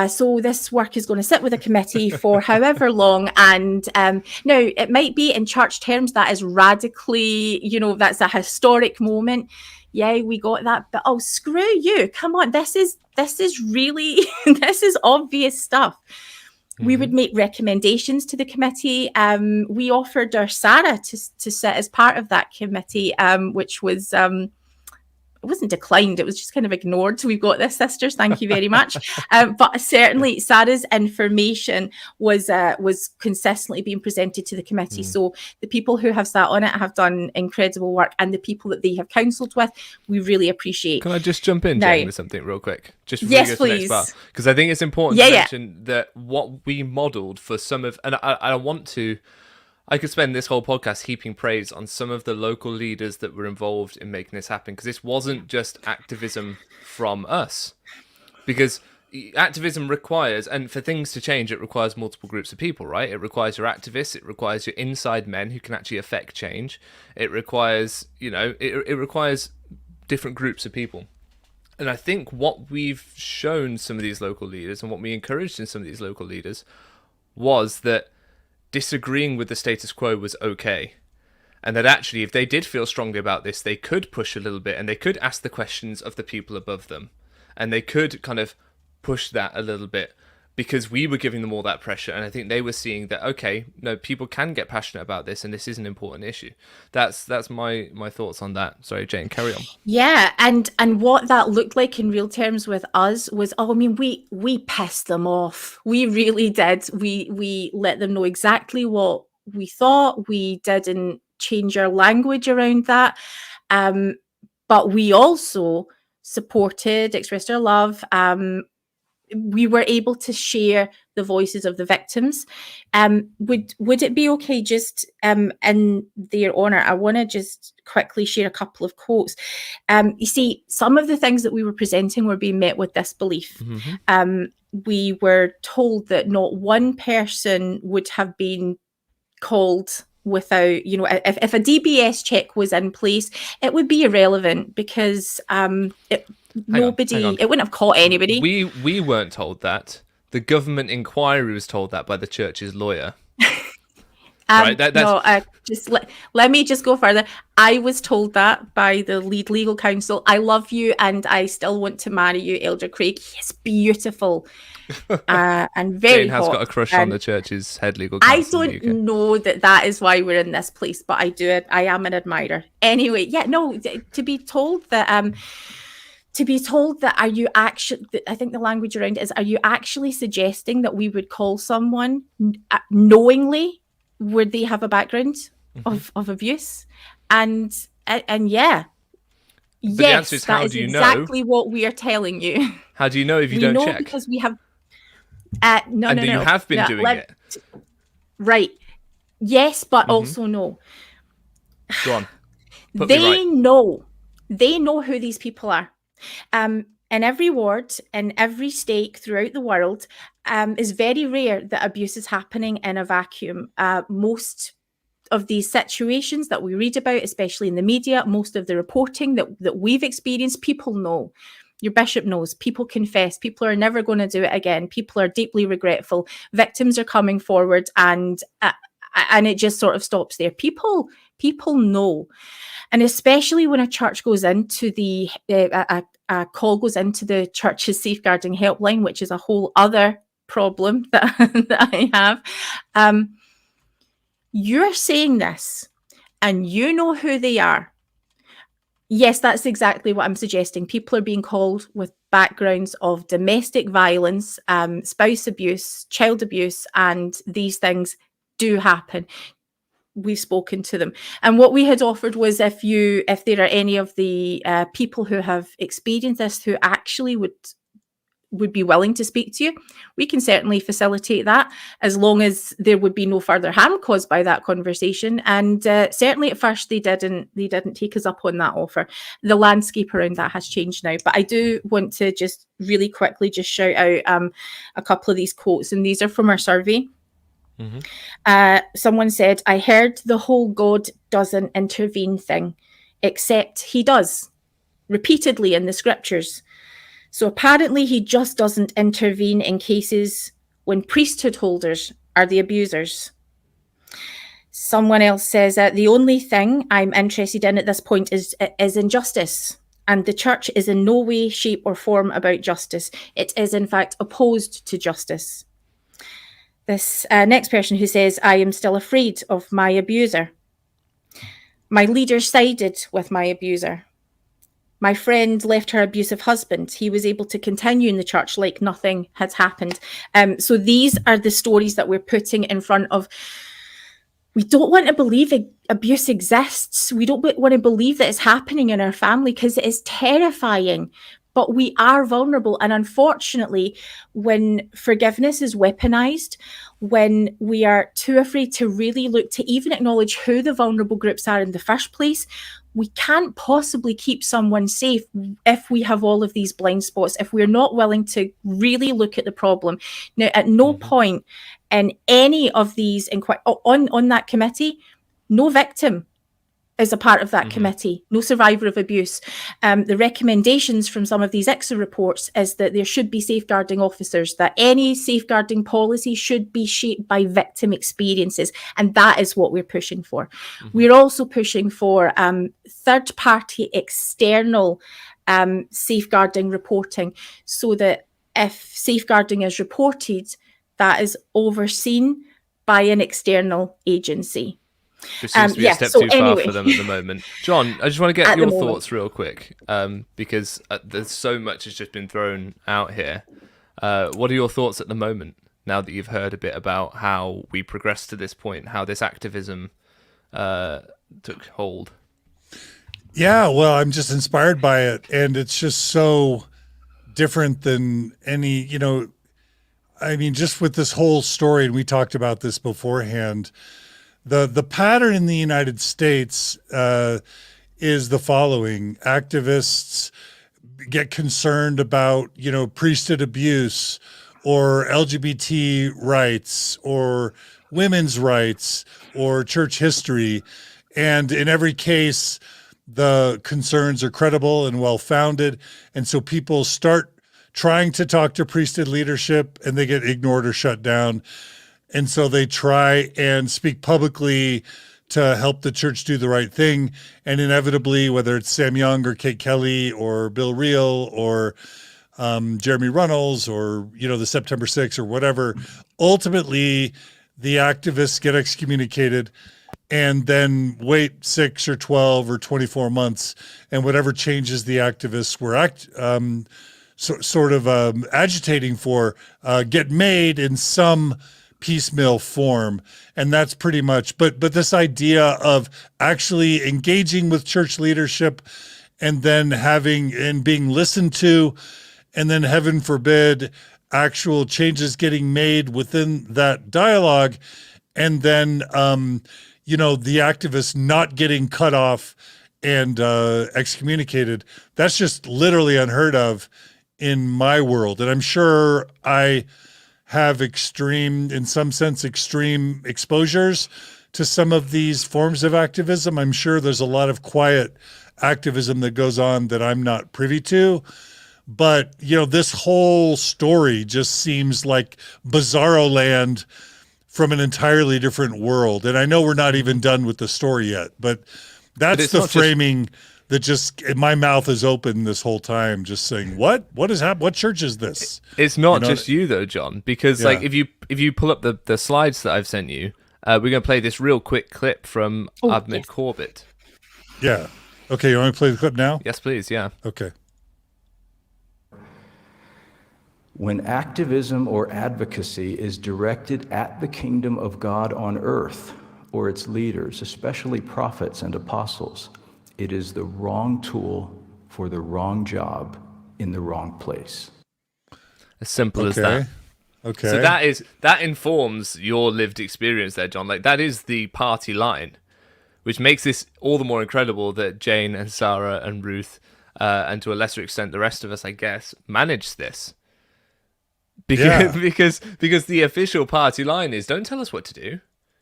So this work is going to sit with a committee for however long. And now it might be in church terms that is radically, that's a historic moment. Yeah, we got that. But oh, screw you. Come on. This is really, this is obvious stuff. Mm-hmm. We would make recommendations to the committee. We offered our Sara to sit as part of that committee, which was... it wasn't declined, it was just kind of ignored. So we've got this, sisters, thank you very much. But certainly Sara's information was consistently being presented to the committee. So the people who have sat on it have done incredible work, and the people that they have counselled with, we really appreciate. Can I just jump in, Jane, with something real quick? Just before yes, we go to the next part, because I think it's important to mention that what we modelled for some of, and I could spend this whole podcast heaping praise on some of the local leaders that were involved in making this happen, because this wasn't just activism from us. Because activism requires, and for things to change, it requires multiple groups of people, right? It requires your activists, it requires your inside men who can actually affect change. It requires, it requires different groups of people. And I think what we've shown some of these local leaders, and what we encouraged in some of these local leaders, was that disagreeing with the status quo was okay, and that actually if they did feel strongly about this, they could push a little bit, and they could ask the questions of the people above them, and they could kind of push that a little bit, because we were giving them all that pressure. And I think they were seeing that, okay, no, people can get passionate about this, and this is an important issue. That's my thoughts on that. Sorry, Jane, carry on. Yeah, and what that looked like in real terms with us was, we pissed them off. We really did. We let them know exactly what we thought. We didn't change our language around that. But we also supported, expressed our love, we were able to share the voices of the victims. Would it be okay, just in their honor, I want to just quickly share a couple of quotes. You see, some of the things that we were presenting were being met with disbelief. We were told that not one person would have been called without, if a DBS check was in place, it would be irrelevant because it wouldn't have caught anybody. We weren't told that. The government inquiry was told that by the church's lawyer. Right? Let me just go further. I was told that by the lead legal counsel. I love you and I still want to marry you, Elder Craig. He's beautiful and very Jane has hot. Got a crush on the church's head legal counsel. I don't know that is why we're in this place, but I do. I am an admirer. Anyway, to be told that are you actually, I think the language around it is, are you actually suggesting that we would call someone knowingly would they have a background of abuse? And yeah. But the answer is, how do you know? Exactly what we are telling you. How do you know if you don't check? Because we have You have been doing it. Right. Yes, but also no. Go on. They know who these people are. In every ward, in every stake throughout the world, is very rare that abuse is happening in a vacuum. Most of these situations that we read about, especially in the media, most of the reporting that we've experienced, people know. Your bishop knows. People confess. People are never going to do it again. People are deeply regretful. Victims are coming forward, and it just sort of stops there. People know. And especially when a church goes into a call goes into the church's safeguarding helpline, which is a whole other problem that I have. You're saying this and you know who they are. Yes, that's exactly what I'm suggesting. People are being called with backgrounds of domestic violence, spouse abuse, child abuse, and these things do happen. We've spoken to them, and what we had offered was if there are any of the people who have experienced this who actually would be willing to speak to you, we can certainly facilitate that, as long as there would be no further harm caused by that conversation. And certainly at first they didn't take us up on that offer. The landscape around that has changed now, but I do want to just really quickly just shout out a couple of these quotes, and these are from our survey. Someone said, I heard the whole God doesn't intervene thing, except he does, repeatedly in the scriptures. So apparently he just doesn't intervene in cases when priesthood holders are the abusers. Someone else says that the only thing I'm interested in at this point is injustice. And the church is in no way, shape or form about justice. It is in fact opposed to justice. This next person who says, I am still afraid of my abuser. My leader sided with my abuser. My friend left her abusive husband. He was able to continue in the church like nothing had happened. So these are the stories that we're putting in front of. We don't want to believe abuse exists. We don't want to believe that it's happening in our family because it is terrifying. But we are vulnerable. And unfortunately, when forgiveness is weaponized, when we are too afraid to really look to even acknowledge who the vulnerable groups are in the first place, we can't possibly keep someone safe if we have all of these blind spots, if we're not willing to really look at the problem. Now, at no point in any of these on that committee, no victim is a part of that committee, no survivor of abuse. The recommendations from some of these ICSA reports is that there should be safeguarding officers, that any safeguarding policy should be shaped by victim experiences. And that is what we're pushing for. We're also pushing for third-party external safeguarding reporting, so that if safeguarding is reported, that is overseen by an external agency. Which seems to be a step too far for them at the moment. John, I just want to get your thoughts real quick, because there's so much has just been thrown out here. What are your thoughts at the moment, now that you've heard a bit about how we progressed to this point, how this activism took hold? Yeah, well, I'm just inspired by it. And it's just so different than any, you know, I mean, just with this whole story, and we talked about this beforehand, the pattern in the United States is the following. Activists get concerned about, you know, priesthood abuse or LGBT rights or women's rights or church history. And in every case, the concerns are credible and well-founded. And so people start trying to talk to priesthood leadership and they get ignored or shut down. And so they try and speak publicly to help the church do the right thing. And inevitably, whether it's Sam Young or Kate Kelly or Bill Reel or Jeremy Runnels or, you know, the September 6th or whatever, ultimately the activists get excommunicated and then wait 6 or 12 or 24 months, and whatever changes the activists were agitating for get made in some piecemeal form. And that's pretty much, but this idea of actually engaging with church leadership and then having and being listened to, and then heaven forbid, actual changes getting made within that dialogue, and then, you know, the activists not getting cut off and excommunicated. That's just literally unheard of in my world. And I'm sure I have in some sense, extreme exposures to some of these forms of activism. I'm sure there's a lot of quiet activism that goes on that I'm not privy to. But, you know, this whole story just seems like bizarro land from an entirely different world. And I know we're not even done with the story yet, but that's the framing that just, my mouth is open this whole time, just saying, what is happening? What church is this? It's not just you though, John, because like if you pull up the slides that I've sent you, we're going to play this real quick clip from Ahmed Corbitt. Yeah. Okay. You want me to play the clip now? Yes, please. Yeah. Okay. When activism or advocacy is directed at the kingdom of God on earth or its leaders, especially prophets and apostles, it is the wrong tool for the wrong job in the wrong place. As simple as that. Okay. So that informs your lived experience there, John. Like, that is the party line, which makes this all the more incredible that Jane and Sara and Ruth, and to a lesser extent the rest of us, I guess, managed this. Because the official party line is, don't tell us what to do.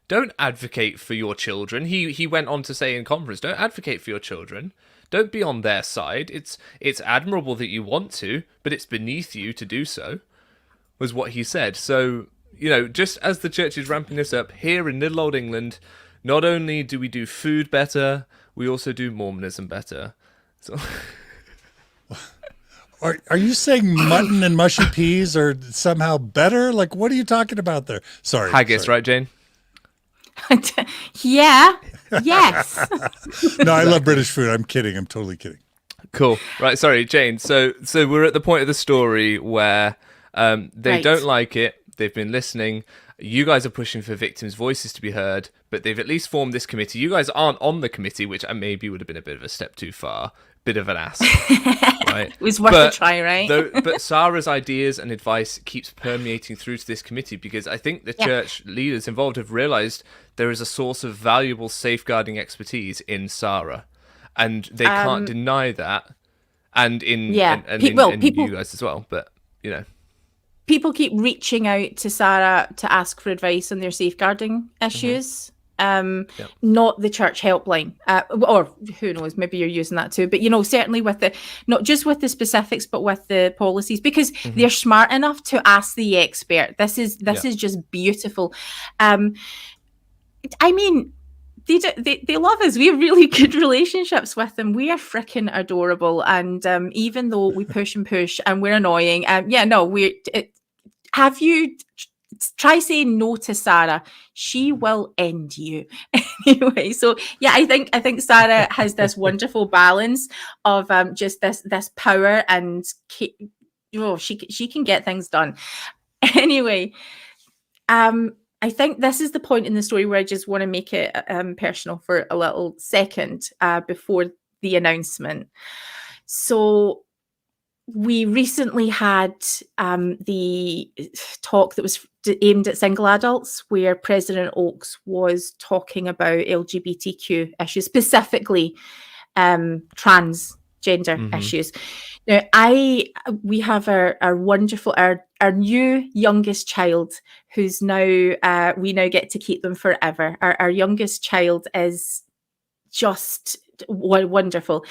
Don't advocate for your children. He went on to say in conference, don't advocate for your children. Don't be on their side. It's admirable that you want to, but it's beneath you to do so, was what he said. So, you know, just as the church is ramping this up here in little old England, not only do we do food better, we also do Mormonism better. So... Are you saying mutton and mushy peas are somehow better? Like, what are you talking about there? Sorry. Haggis, right, Jane? Yeah. Yes. No, I love British food. I'm kidding. I'm totally kidding. Cool. Right. Sorry, Jane. So we're at the point of the story where they don't like it. They've been listening. You guys are pushing for victims' voices to be heard, but they've at least formed this committee. You guys aren't on the committee, which maybe would have been a bit of a step too far. Bit of an ass. Right? It was worth a try, right? But Sara's ideas and advice keeps permeating through to this committee, because I think the church leaders involved have realized there is a source of valuable safeguarding expertise in Sara, and they can't deny that. And in you guys as well, but you know, people keep reaching out to Sara to ask for advice on their safeguarding issues. Not the church helpline, or who knows, maybe you're using that too, but you know, certainly with the, not just with the specifics, but with the policies, because they're smart enough to ask the expert. This is just beautiful. I mean, they love us. We have really good relationships with them. We are freaking adorable, and even though we push and push and we're annoying, have you try saying no to Sara? She will end you anyway. So yeah, I think Sara has this wonderful balance of just this power, and she can get things done. Anyway, I think this is the point in the story where I just want to make it personal for a little second before the announcement. So we recently had the talk that was aimed at single adults, where President Oakes was talking about LGBTQ issues, specifically transgender issues. Now, we have our wonderful, our new youngest child, who's now, we now get to keep them forever. Our youngest child is just wonderful,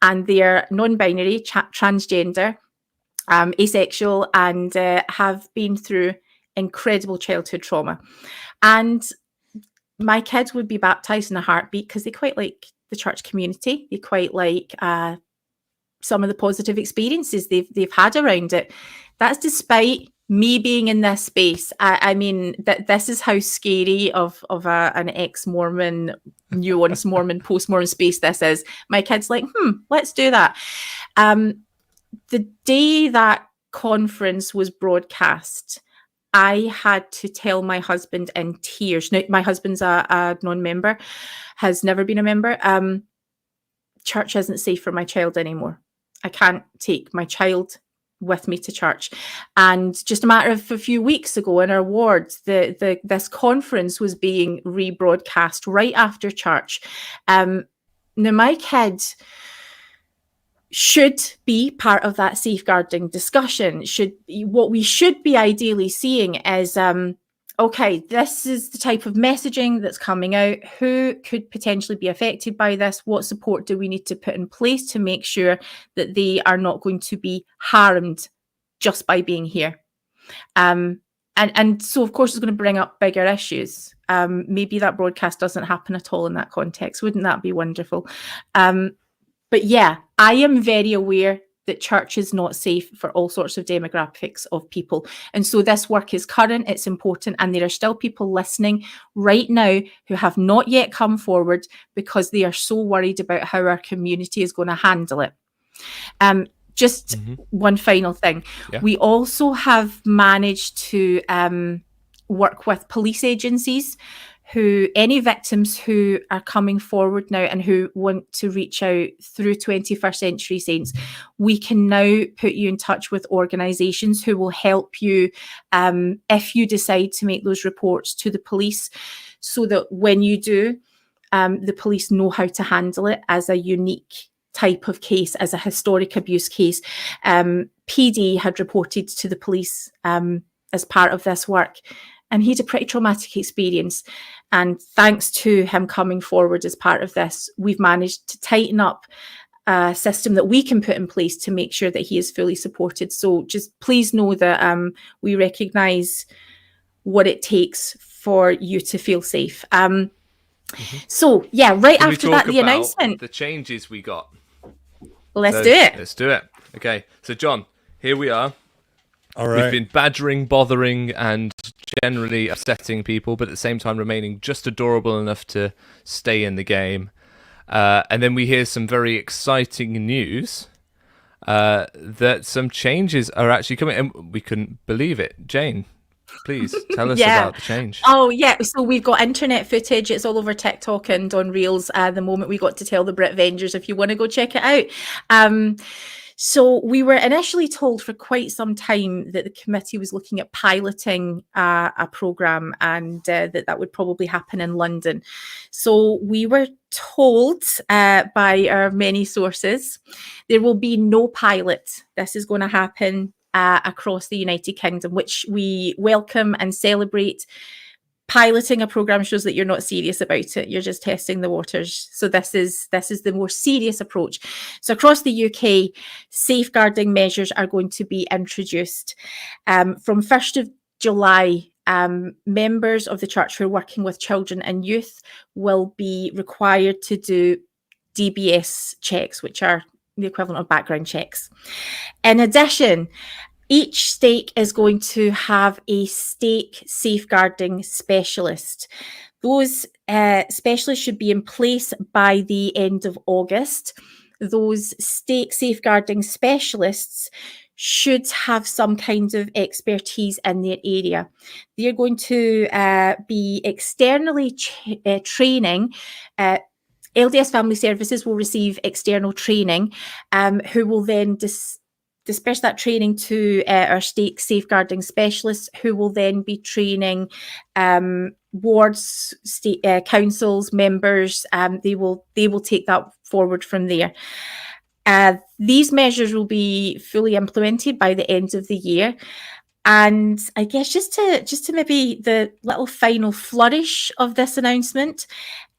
and they're non-binary, transgender, asexual, and have been through incredible childhood trauma. And my kids would be baptized in a heartbeat because they quite like the church community. They quite like some of the positive experiences they've had around it. That's despite me being in this space. I mean, that this is how scary of an ex-Mormon, nuanced Mormon, post-Mormon space this is. My kid's like, let's do that. The day that conference was broadcast, I had to tell my husband in tears. Now, my husband's a non-member, has never been a member. Church isn't safe for my child anymore. I can't take my child with me to church. And just a matter of a few weeks ago in our ward, this conference was being rebroadcast right after church. Now, my kid should be part of that safeguarding discussion. What we should be ideally seeing is, okay, this is the type of messaging that's coming out. Who could potentially be affected by this? What support do we need to put in place to make sure that they are not going to be harmed just by being here? And so, of course, it's going to bring up bigger issues. Maybe that broadcast doesn't happen at all in that context. Wouldn't that be wonderful? But yeah, I am very aware that church is not safe for all sorts of demographics of people. And so this work is current, it's important, and there are still people listening right now who have not yet come forward because they are so worried about how our community is going to handle it. Just one final thing. Yeah. We also have managed to work with police agencies any victims who are coming forward now and who want to reach out through 21st Century Saints, we can now put you in touch with organisations who will help you if you decide to make those reports to the police, so that when you do, the police know how to handle it as a unique type of case, as a historic abuse case. PD had reported to the police as part of this work, and he had a pretty traumatic experience. And thanks to him coming forward as part of this, we've managed to tighten up a system that we can put in place to make sure that he is fully supported. So just please know that we recognise what it takes for you to feel safe. So yeah, right Can after that, the announcement. The changes we got. Let's do it. Let's do it. Okay, so John, here we are. All right. We've been badgering, bothering, and generally upsetting people, but at the same time remaining just adorable enough to stay in the game. And then we hear some very exciting news that some changes are actually coming, and we couldn't believe it. Jane, please tell us about the change. Oh, yeah. So we've got internet footage. It's all over TikTok and on Reels. The moment we got to tell the Britvengers, if you want to go check it out. So we were initially told for quite some time that the committee was looking at piloting a programme, and that would probably happen in London. So we were told by our many sources there will be no pilot. This is going to happen across the United Kingdom, which we welcome and celebrate. Piloting a program shows that you're not serious about it. You're just testing the waters. So this is the more serious approach. So across the UK, safeguarding measures are going to be introduced. From 1st of July, members of the church who are working with children and youth will be required to do DBS checks, which are the equivalent of background checks. In addition, each stake is going to have a stake safeguarding specialist. Those specialists should be in place by the end of August. Those stake safeguarding specialists should have some kind of expertise in their area. They're going to be externally training. LDS Family Services will receive external training, who will then disperse that training to our state safeguarding specialists, who will then be training wards, state councils, members. They will take that forward from there. These measures will be fully implemented by the end of the year. And I guess just to maybe the little final flourish of this announcement,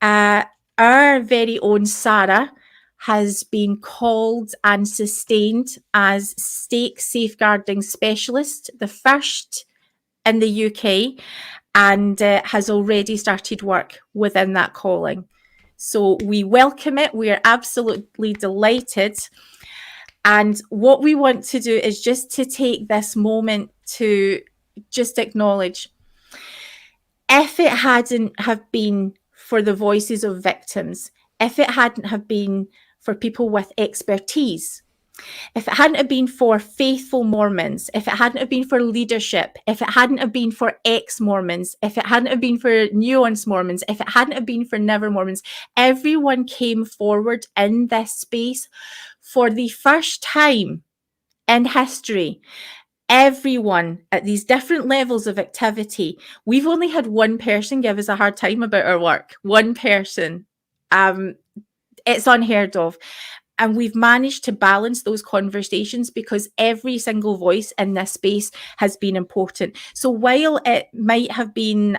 our very own Sara has been called and sustained as State Safeguarding Specialist, the first in the UK, and has already started work within that calling. So we welcome it. We are absolutely delighted. And what we want to do is just to take this moment to just acknowledge, if it hadn't have been for the voices of victims, if it hadn't have been for people with expertise, if it hadn't have been for faithful Mormons, if it hadn't have been for leadership, if it hadn't have been for ex-Mormons, if it hadn't have been for nuanced Mormons, if it hadn't have been for never Mormons, everyone came forward in this space for the first time in history. Everyone at these different levels of activity. We've only had one person give us a hard time about our work. One person. It's unheard of. And we've managed to balance those conversations because every single voice in this space has been important. So while it might have been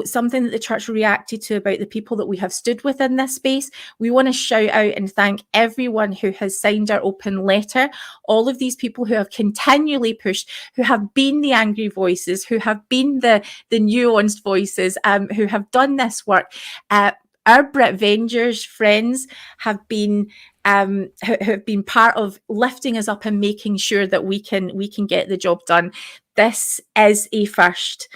something that the church reacted to about the people that we have stood with in this space, we want to shout out and thank everyone who has signed our open letter, all of these people who have continually pushed, who have been the angry voices, who have been the nuanced voices, who have done this work. Our Britvengers friends have been part of lifting us up and making sure that we can get the job done. This is a first.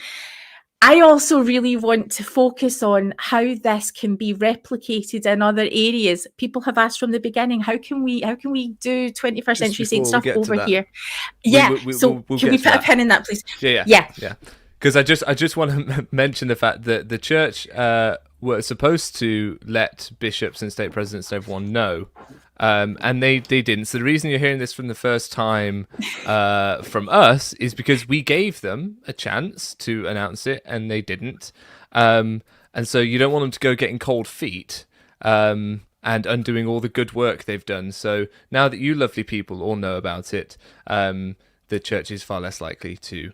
I also really want to focus on how this can be replicated in other areas. People have asked from the beginning, how can we do 21st century saint stuff over here? Yeah. So can we put a pin in that, please? Yeah. Because I just want to mention the fact that the church were supposed to let bishops and state presidents and everyone know, and they didn't. So the reason you're hearing this from the first time from us is because we gave them a chance to announce it and they didn't. And so you don't want them to go getting cold feet and undoing all the good work they've done. So now that you lovely people all know about it, the church is far less likely to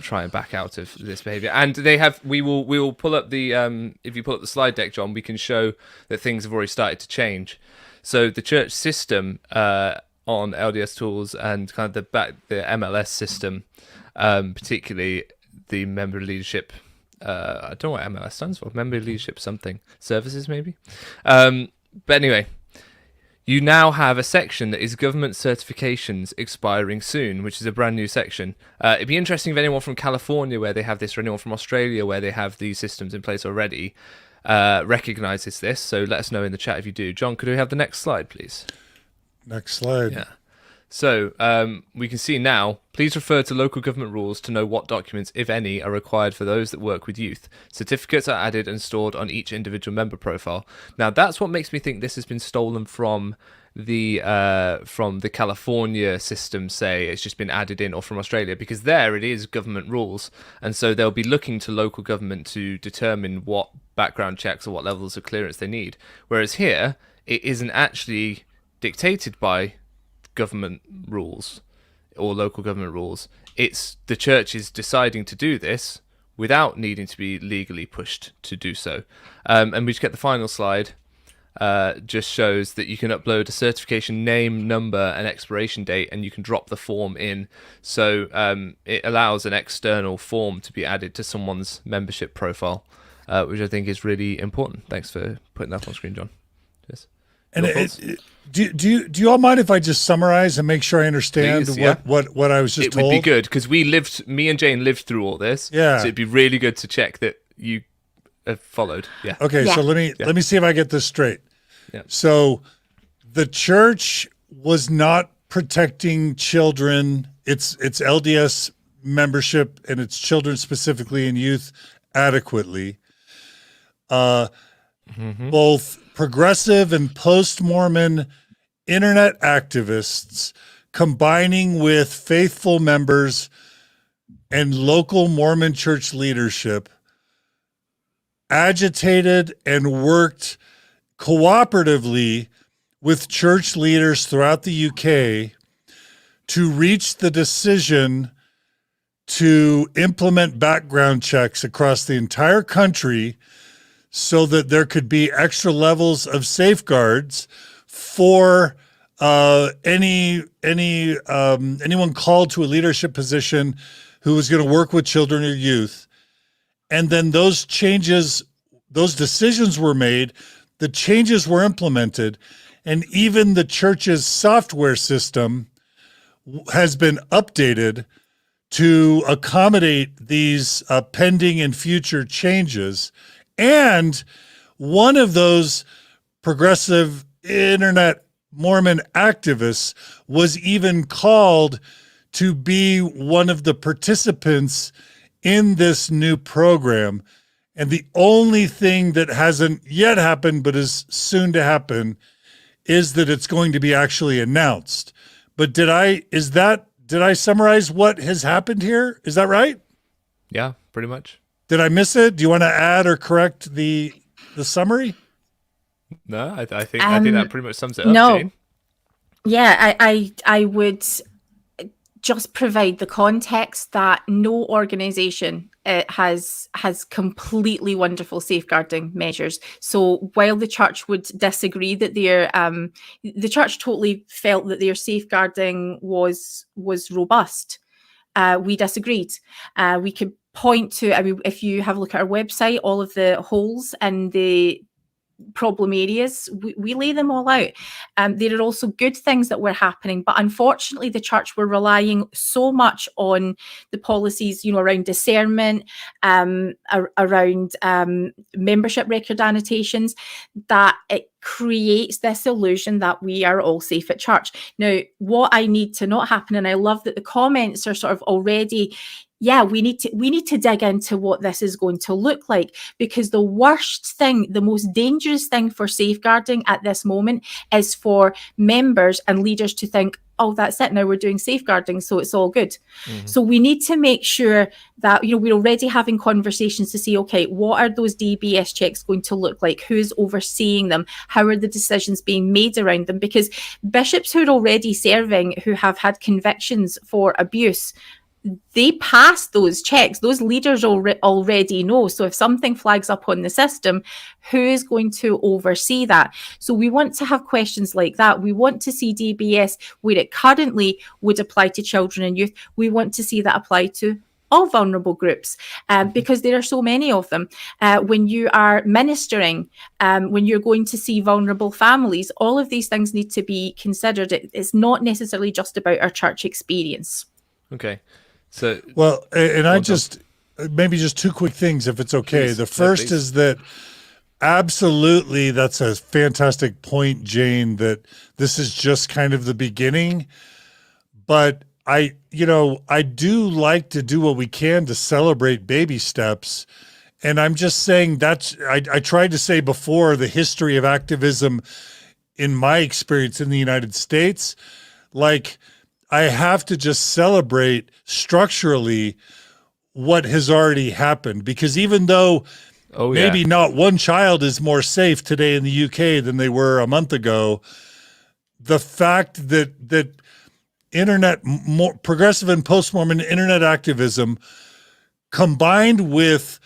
try and back out of this behaviour. And we will pull up the if you pull up the slide deck, John, we can show that things have already started to change. So the church system on LDS tools and kind of the MLS system, particularly the member leadership. I don't know what MLS stands for. Member leadership something services maybe. But anyway. You now have a section that is government certifications expiring soon, which is a brand new section. It'd be interesting if anyone from California where they have this, or anyone from Australia where they have these systems in place already, recognizes this. So let us know in the chat if you do. John, could we have the next slide, please? Next slide. Yeah. So we can see now, please refer to local government rules to know what documents, if any, are required for those that work with youth. Certificates are added and stored on each individual member profile. Now, that's what makes me think this has been stolen from the California system, say. It's just been added in, or from Australia, because there it is government rules. And so they'll be looking to local government to determine what background checks or what levels of clearance they need. Whereas here, it isn't actually dictated by government rules or local government rules. It's the church is deciding to do this without needing to be legally pushed to do so. And we just get the final slide. Just shows that you can upload a certification name, number, and expiration date, and you can drop the form in. So it allows an external form to be added to someone's membership profile, which I think is really important. Thanks for putting that on screen, John. Yes. And do you all mind if I just summarize and make sure I understand what I was just told? It would be good because me and Jane lived through all this. Yeah. So it'd be really good to check that you have followed. Yeah. Okay. Yeah. So let me see if I get this straight. Yeah. So the church was not protecting children. It's LDS membership and its children specifically and youth adequately. Both progressive and post-Mormon internet activists combining with faithful members and local Mormon church leadership, agitated and worked cooperatively with church leaders throughout the UK to reach the decision to implement background checks across the entire country so that there could be extra levels of safeguards for anyone called to a leadership position who was going to work with children or youth. And then those decisions were made, the changes were implemented, and even the church's software system has been updated to accommodate these pending and future changes. And one of those progressive internet Mormon activists was even called to be one of the participants in this new program. And the only thing that hasn't yet happened, but is soon to happen, is that it's going to be actually announced. But did I summarize what has happened here? Is that right? Yeah, pretty much. Did I miss it? Do you want to add or correct the summary? No, I think that pretty much sums it up, No. Jane. Yeah, I would just provide the context that no organization has completely wonderful safeguarding measures. So while the church would disagree that the church totally felt that their safeguarding was robust, we disagreed. We could point to, if you have a look at our website, all of the holes and the problem areas, we lay them all out. There are also good things that were happening, but unfortunately the church were relying so much on the policies, around discernment, around membership record annotations, that it creates this illusion that we are all safe at church. Now, what I need to not happen, and I love that the comments are sort of already, we need to dig into what this is going to look like, because the worst thing, the most dangerous thing for safeguarding at this moment is for members and leaders to think, oh, that's it, now we're doing safeguarding, so it's all good. Mm-hmm. So we need to make sure that, we're already having conversations to say, okay, what are those DBS checks going to look like? Who's overseeing them? How are the decisions being made around them? Because bishops who are already serving, who have had convictions for abuse, they pass those checks. Those leaders already know. So if something flags up on the system, who is going to oversee that? So we want to have questions like that. We want to see DBS where it currently would apply to children and youth. We want to see that apply to all vulnerable groups, because there are so many of them. When you are ministering, when you're going to see vulnerable families, all of these things need to be considered. It's not necessarily just about our church experience. Okay. So, well, and I just, maybe just two quick things, if it's okay. Please, the first is that absolutely, that's a fantastic point, Jane, that this is just kind of the beginning. But I do like to do what we can to celebrate baby steps. And I'm just saying I tried to say before, the history of activism in my experience in the United States, like, I have to just celebrate structurally what has already happened, because even though maybe not one child is more safe today in the UK than they were a month ago, the fact that more progressive and post-Mormon internet activism combined with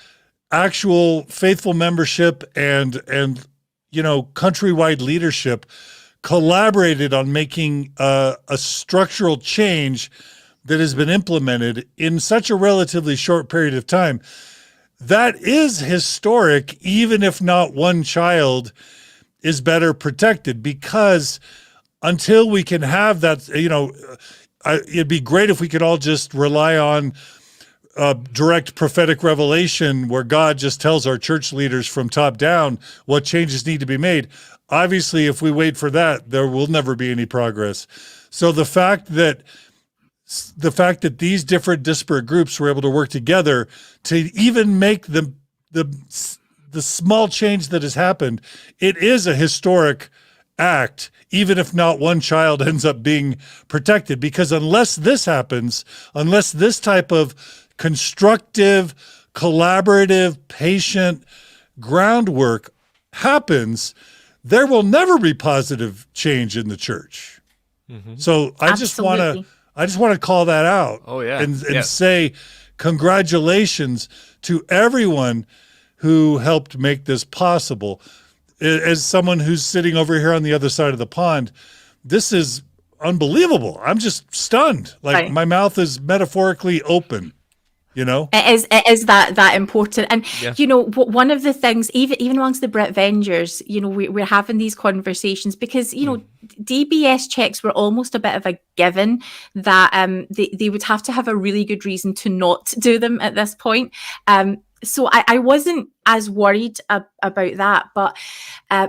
actual faithful membership and countrywide leadership collaborated on making a structural change that has been implemented in such a relatively short period of time. That is historic, even if not one child is better protected, because until we can have that, it'd be great if we could all just rely on direct prophetic revelation where God just tells our church leaders from top down what changes need to be made. Obviously, if we wait for that, there will never be any progress. So the fact that these different disparate groups were able to work together to even make the small change that has happened, it is a historic act, even if not one child ends up being protected. Because unless this happens, unless this type of constructive, collaborative, patient groundwork happens, there will never be positive change in the church. So I just want to call that out. Oh, yeah. And say congratulations to everyone who helped make this possible. As someone who's sitting over here on the other side of the pond, this is unbelievable. I'm just stunned. Like my mouth is metaphorically open. It is that important. And one of the things, even amongst the Britvengers, we're having these conversations because DBS checks were almost a bit of a given that they would have to have a really good reason to not do them at this point. So I wasn't as worried about that, but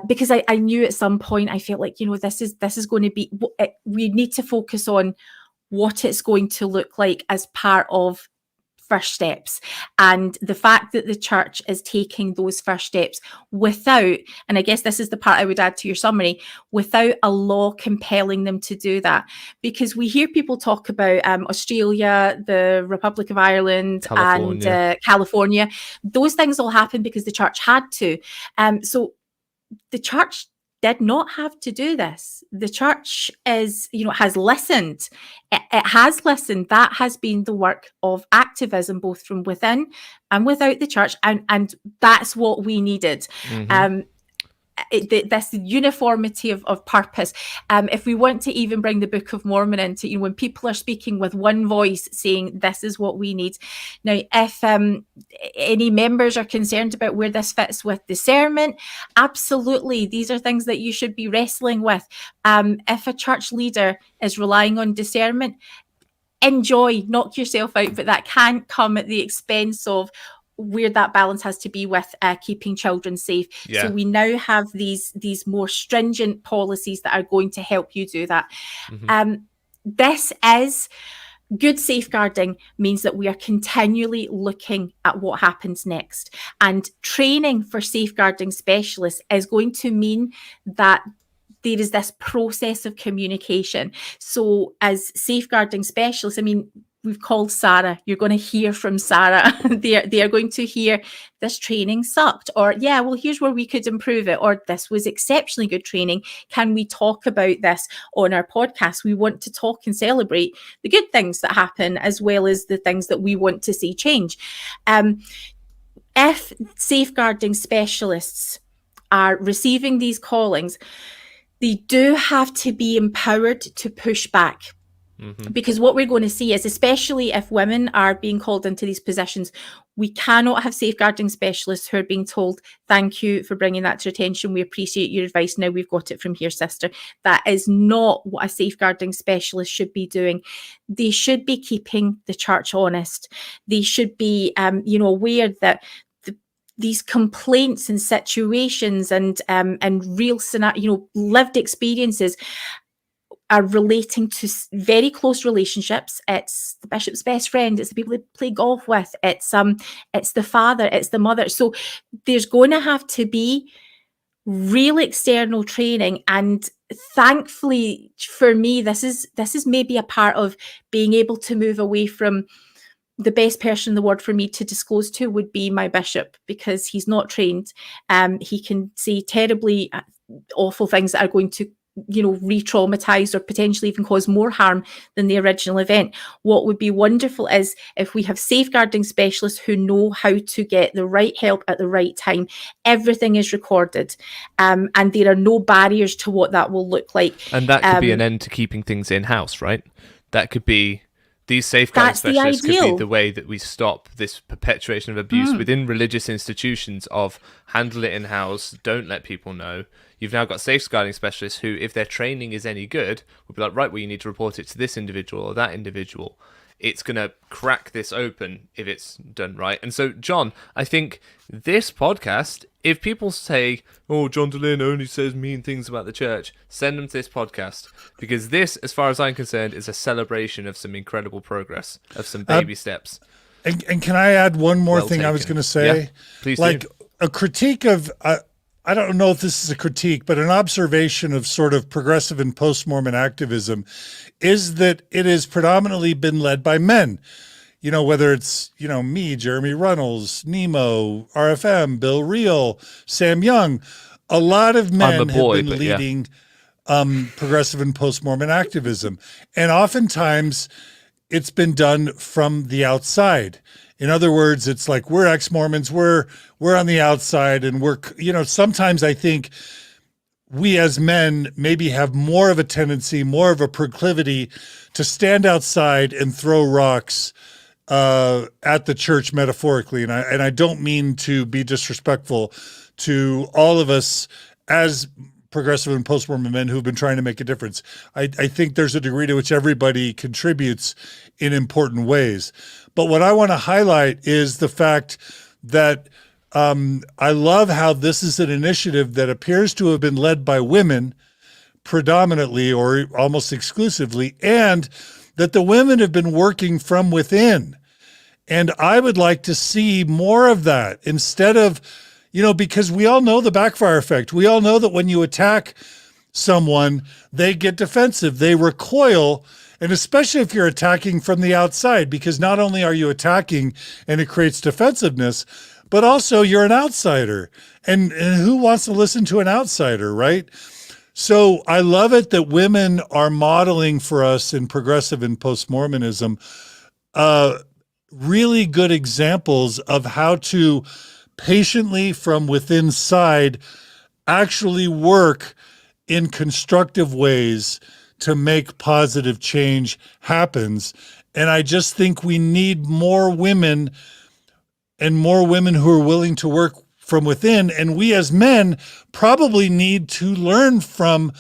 because I knew at some point I felt like this is going to be, we need to focus on what it's going to look like as part of first steps, and the fact that the church is taking those first steps without, and I guess this is the part I would add to your summary, without a law compelling them to do that. Because we hear people talk about Australia, the Republic of Ireland, California. And California. Those things all happened because the church had to. So the church did not have to do this. The church has listened. It has listened. That has been the work of activism, both from within and without the church. And that's what we needed. This uniformity of purpose. If we want to even bring the Book of Mormon into, when people are speaking with one voice saying this is what we need. Now, if any members are concerned about where this fits with discernment, absolutely, these are things that you should be wrestling with. If a church leader is relying on discernment, enjoy, knock yourself out, but that can't come at the expense of where that balance has to be with keeping children safe. Yeah. So we now have these more stringent policies that are going to help you do that. This is good safeguarding, means that we are continually looking at what happens next. And training for safeguarding specialists is going to mean that there is this process of communication. So as safeguarding specialists, we've called Sara. You're going to hear from Sara. They are going to hear this training sucked, or here's where we could improve it, or this was exceptionally good training. Can we talk about this on our podcast? We want to talk and celebrate the good things that happen as well as the things that we want to see change. If safeguarding specialists are receiving these callings, they do have to be empowered to push back. Because what we're going to see is, especially if women are being called into these positions, we cannot have safeguarding specialists who are being told, thank you for bringing that to attention. We appreciate your advice. Now we've got it from here, sister. That is not what a safeguarding specialist should be doing. They should be keeping the church honest. They should be, aware that these complaints and situations and real scenario, lived experiences are relating to very close relationships. It's the bishop's best friend. It's the people they play golf with. It's the father. It's the mother. So there's going to have to be real external training. And thankfully for me, this is maybe a part of being able to move away from the best person in the world for me to disclose to would be my bishop, because he's not trained. He can say terribly awful things that are going to re-traumatize or potentially even cause more harm than the original event. What would be wonderful is if we have safeguarding specialists who know how to get the right help at the right time. Everything is recorded, and there are no barriers to what that will look like. And that could be an end to keeping things in-house, right? That could be, these safeguarding specialists could be the way that we stop this perpetuation of abuse within religious institutions of handle it in-house, don't let people know. You've now got safeguarding specialists who, if their training is any good, will be like, right, well, you need to report it to this individual or that individual. It's going to crack this open if it's done right. And so, John, I think this podcast, if people say, oh, John Delaney only says mean things about the church, send them to this podcast. Because this, as far as I'm concerned, is a celebration of some incredible progress, of some baby steps. And can I add one more thing I was going to say? Yeah, please do. A critique of... I don't know if this is a critique, but an observation of sort of progressive and post-Mormon activism is that it has predominantly been led by men. You know, whether it's, you know, me, Jeremy Runnels, Nemo, RFM, Bill Reel, Sam Young, a lot of men have been leading progressive and post-Mormon activism. And oftentimes it's been done from the outside. In other words, it's like, we're ex-Mormons, we're on the outside, and we're, you know, sometimes I think we as men maybe have more of a tendency, more of a proclivity to stand outside and throw rocks at the church metaphorically. And I don't mean to be disrespectful to all of us as progressive and post-Mormon men who've been trying to make a difference. I think there's a degree to which everybody contributes in important ways. But what I want to highlight is the fact that I love how this is an initiative that appears to have been led by women predominantly or almost exclusively, and that the women have been working from within. And I would like to see more of that instead of, you know, because we all know the backfire effect. We all know that when you attack someone, they get defensive, they recoil. And especially if you're attacking from the outside, because not only are you attacking and it creates defensiveness, but also you're an outsider. And who wants to listen to an outsider, right? So I love it that women are modeling for us in progressive and post-Mormonism really good examples of how to patiently from within side actually work in constructive ways to make positive change happens. And I just think we need more women and more women who are willing to work from within. And we as men probably need to learn from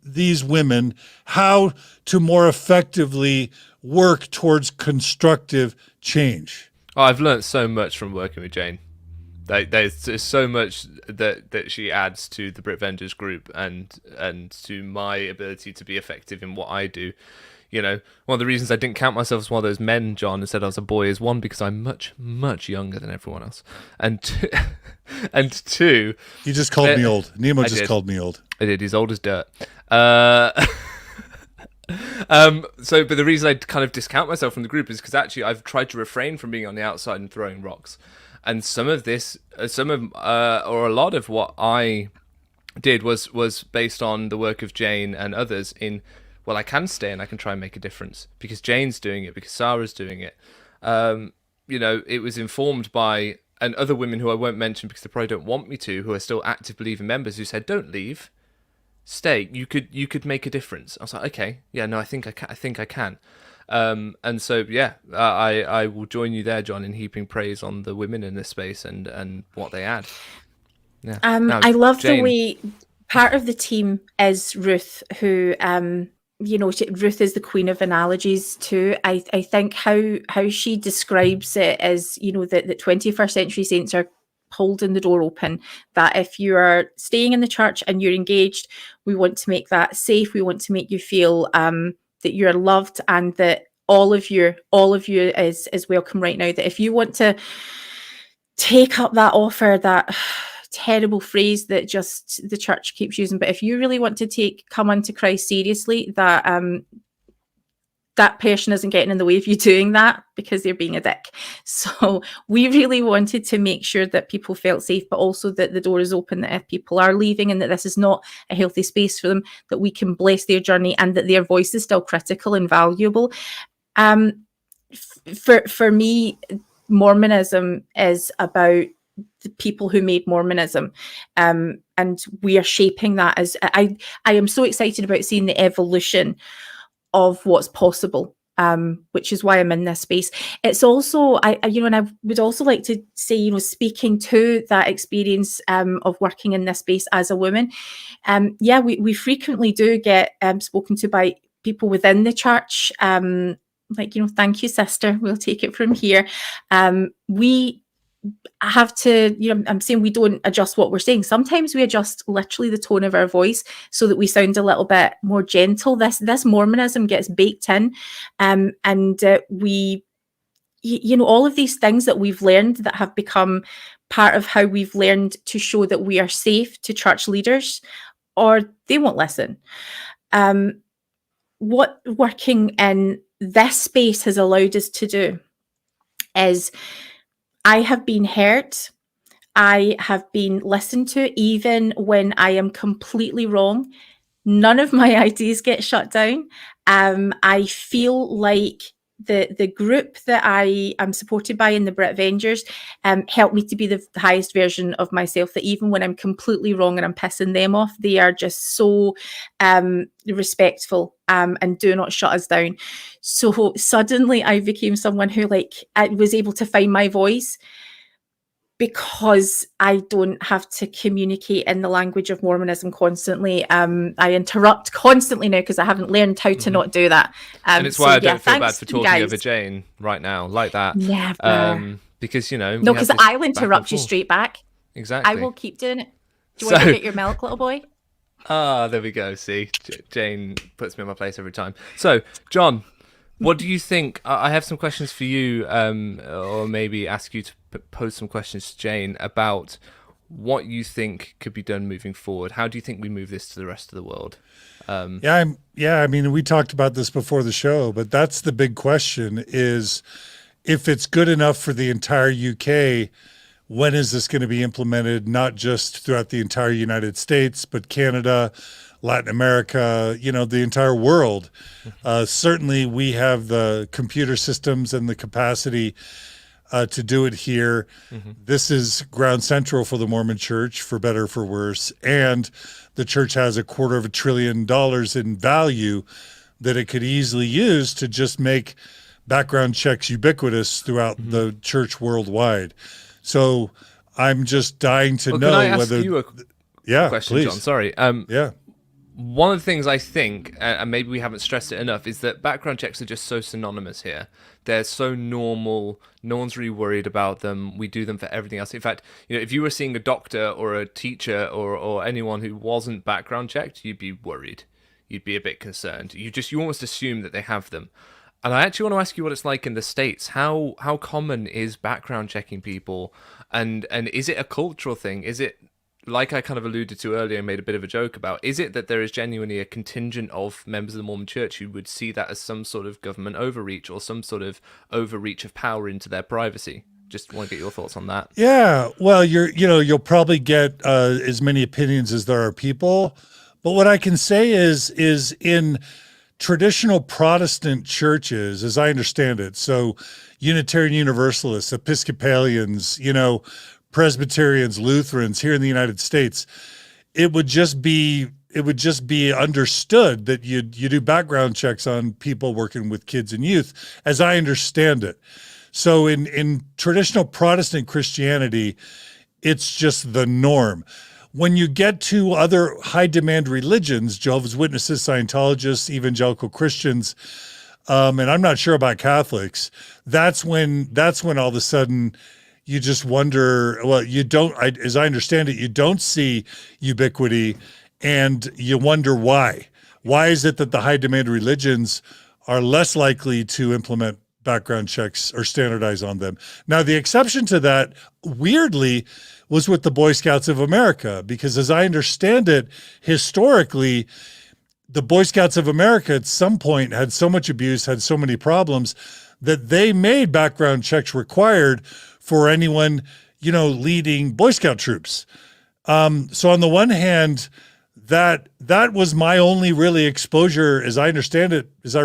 these women how to more effectively work towards constructive change. Oh, I've learned so much from working with Jane. There's so much that she adds to the Britvengers group and to my ability to be effective in what I do. You know, one of the reasons I didn't count myself as one of those men, John, and said I was a boy is one, because I'm much, much younger than everyone else. And two... You just called me old. Nemo just called me old. I did. He's old as dirt. But the reason I kind of discount myself from the group is because actually I've tried to refrain from being on the outside and throwing rocks. And some of this, or a lot of what I did was based on the work of Jane and others in, well, I can stay and I can try and make a difference because Jane's doing it, because Sara's doing it. You know, it was informed by, and other women who I won't mention because they probably don't want me to, who are still active Believer members, who said, don't leave, stay. You could make a difference. I was like, okay, yeah, no, I think I can. And so, yeah, I will join you there, John, in heaping praise on the women in this space and what they add. Yeah. I love Jane. The way part of the team is Ruth, who, you know, Ruth is the queen of analogies too. I think how she describes it as, you know, that the 21st century saints are holding the door open, that if you are staying in the church and you're engaged, we want to make that safe. We want to make you feel that you're loved and that all of you is welcome right now. That if you want to take up that offer, that terrible phrase that just the church keeps using, but if you really want to come unto Christ seriously, that that person isn't getting in the way of you doing that because they're being a dick. So we really wanted to make sure that people felt safe, but also that the door is open, that if people are leaving and that this is not a healthy space for them, that we can bless their journey and that their voice is still critical and valuable. For me, Mormonism is about the people who made Mormonism, and we are shaping that. As I am so excited about seeing the evolution of what's possible, which is why I'm in this space. It's also, and I would also like to say, you know, speaking to that experience of working in this space as a woman, we frequently do get spoken to by people within the church, like, you know, thank you, sister, we'll take it from here. We have to, you know, I'm saying we don't adjust what we're saying. Sometimes we adjust literally the tone of our voice so that we sound a little bit more gentle. This Mormonism gets baked in, and we, you know, all of these things that we've learned that have become part of how we've learned to show that we are safe to church leaders, or they won't listen. What working in this space has allowed us to do is I have been heard. I have been listened to, even when I am completely wrong. None of my ideas get shut down. I feel like the group that I am supported by in the Britvengers help me to be the highest version of myself, that even when I'm completely wrong and I'm pissing them off, they are just so respectful and do not shut us down. So suddenly I became someone who I was able to find my voice, because I don't have to communicate in the language of Mormonism constantly. I interrupt constantly now because I haven't learned how to not do that. And it's why I don't feel bad for talking over Jane right now like that. Never. Because, no, because I'll interrupt you straight back. Exactly. I will keep doing it. Do you want to get your milk, little boy? There we go. See, Jane puts me in my place every time. So, John, what do you think? I have some questions for you, or maybe ask you to pose some questions to Jane about what you think could be done moving forward. How do you think we move this to the rest of the world? I mean, we talked about this before the show, but that's the big question: is if it's good enough for the entire UK, when is this going to be implemented? Not just throughout the entire United States, but Canada, Latin America, the entire world. Certainly we have the computer systems and the capacity to do it here. This is ground central for the Mormon Church, for better or for worse. And the church has $250 billion in value that it could easily use to just make background checks ubiquitous throughout the church worldwide. So I'm just dying to know can I ask whether... you a question, please. John? Sorry. One of the things I think, and maybe we haven't stressed it enough, is that background checks are just so synonymous here. They're so normal. No one's really worried about them. We do them for everything else. In fact, if you were seeing a doctor or a teacher or anyone who wasn't background checked, you'd be worried. You'd be a bit concerned. You almost assume that they have them. And I actually want to ask you what it's like in the States. How common is background checking people? And is it a cultural thing? Is it, like I kind of alluded to earlier and made a bit of a joke about, is it that there is genuinely a contingent of members of the Mormon Church who would see that as some sort of government overreach or some sort of overreach of power into their privacy? Just want to get your thoughts on that. Yeah, well, you'll probably get as many opinions as there are people. But what I can say is in traditional Protestant churches, as I understand it, so Unitarian Universalists, Episcopalians, Presbyterians, Lutherans here in the United States, it would just be understood that you do background checks on people working with kids and youth, as I understand it. So in traditional Protestant Christianity, it's just the norm. When you get to other high demand religions, Jehovah's Witnesses, Scientologists, evangelical Christians, and I'm not sure about Catholics, that's when all of a sudden you just wonder, well, as I understand it, you don't see ubiquity, and you wonder why. Why is it that the high demand religions are less likely to implement background checks or standardize on them? Now, the exception to that, weirdly, was with the Boy Scouts of America, because as I understand it, historically, the Boy Scouts of America at some point had so much abuse, had so many problems, that they made background checks required for anyone, leading Boy Scout troops. So on the one hand, that was my only really exposure, as I understand it, as I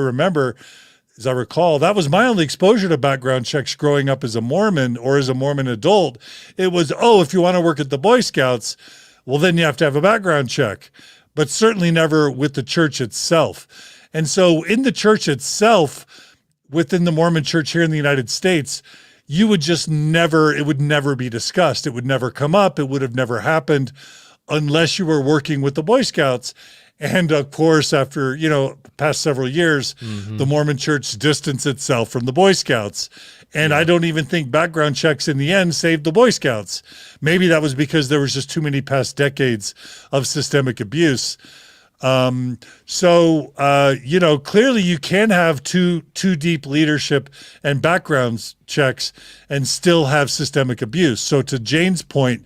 recall, that was my only exposure to background checks growing up as a Mormon or as a Mormon adult. It was, if you want to work at the Boy Scouts, well, then you have to have a background check, but certainly never with the church itself. And so in the church itself, within the Mormon church here in the United States, it would never be discussed. It would never come up. It would have never happened unless you were working with the Boy Scouts. And of course, after, past several years, the Mormon church distanced itself from the Boy Scouts. And I don't even think background checks in the end saved the Boy Scouts. Maybe that was because there was just too many past decades of systemic abuse. Clearly you can have too deep leadership and background checks and still have systemic abuse. So to Jane's point,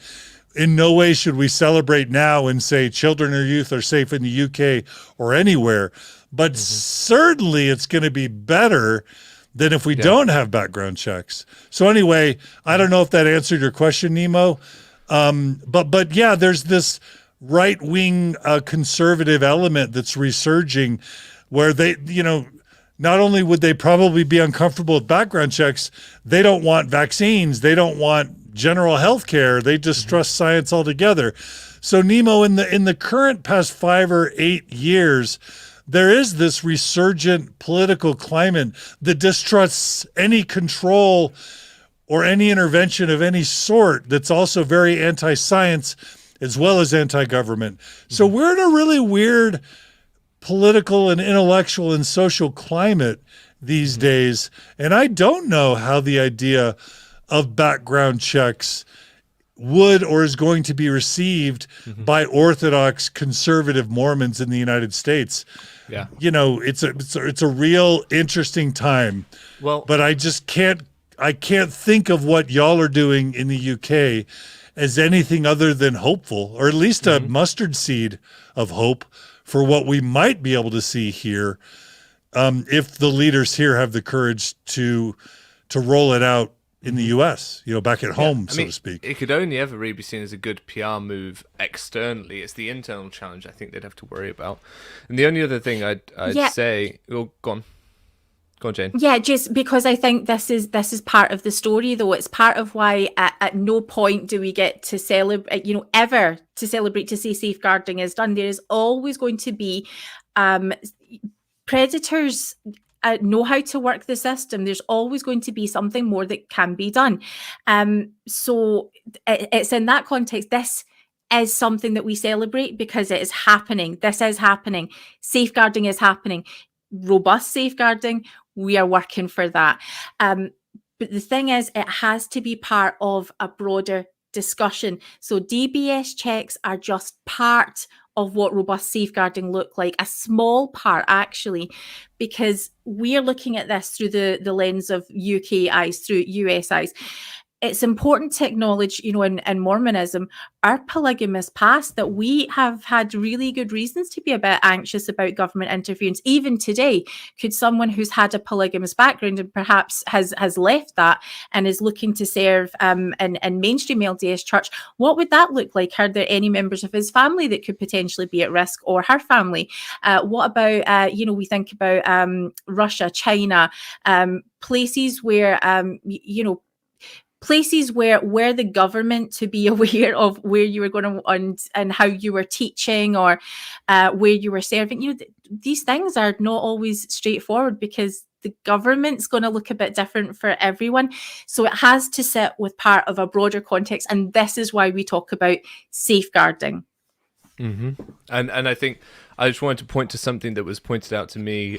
in no way should we celebrate now and say children or youth are safe in the UK or anywhere, but certainly it's going to be better than if we don't have background checks. So anyway, I don't know if that answered your question, Nemo. But yeah, there's this right-wing conservative element that's resurging where they, not only would they probably be uncomfortable with background checks, they don't want vaccines. They don't want general health care. They distrust science altogether. So Nemo, in the current past 5 or 8 years, there is this resurgent political climate that distrusts any control or any intervention of any sort that's also very anti-science as well as anti-government. So we're in a really weird political and intellectual and social climate these days. And I don't know how the idea of background checks would or is going to be received by Orthodox conservative Mormons in the United States. Yeah. It's a real interesting time. Well, but I can't think of what y'all are doing in the UK as anything other than hopeful, or at least a mustard seed of hope for what we might be able to see here, if the leaders here have the courage to roll it out in the US, back at home, so to speak. It could only ever really be seen as a good PR move externally. It's the internal challenge I think they'd have to worry about. And the only other thing I'd say, go on. Go on, Jane. Yeah, just because I think this is part of the story, though. It's part of why at no point do we get to celebrate, ever to celebrate to say safeguarding is done. There is always going to be predators know how to work the system. There's always going to be something more that can be done. So it's in that context, this is something that we celebrate because it is happening. This is happening. Safeguarding is happening. Robust safeguarding, we are working for that. But the thing is, it has to be part of a broader discussion. So DBS checks are just part of what robust safeguarding look like, a small part actually, because we're looking at this through the lens of UK eyes, through US eyes. It's important to acknowledge, in Mormonism, our polygamous past, that we have had really good reasons to be a bit anxious about government interference. Even today, could someone who's had a polygamous background and perhaps has left that and is looking to serve in mainstream LDS church, what would that look like? Are there any members of his family that could potentially be at risk, or her family? What about, we think about Russia, China, places where, places where the government to be aware of where you were going to and how you were teaching, or where you were serving. These things are not always straightforward because the government's going to look a bit different for everyone. So it has to sit with part of a broader context. And this is why we talk about safeguarding. And I think I just wanted to point to something that was pointed out to me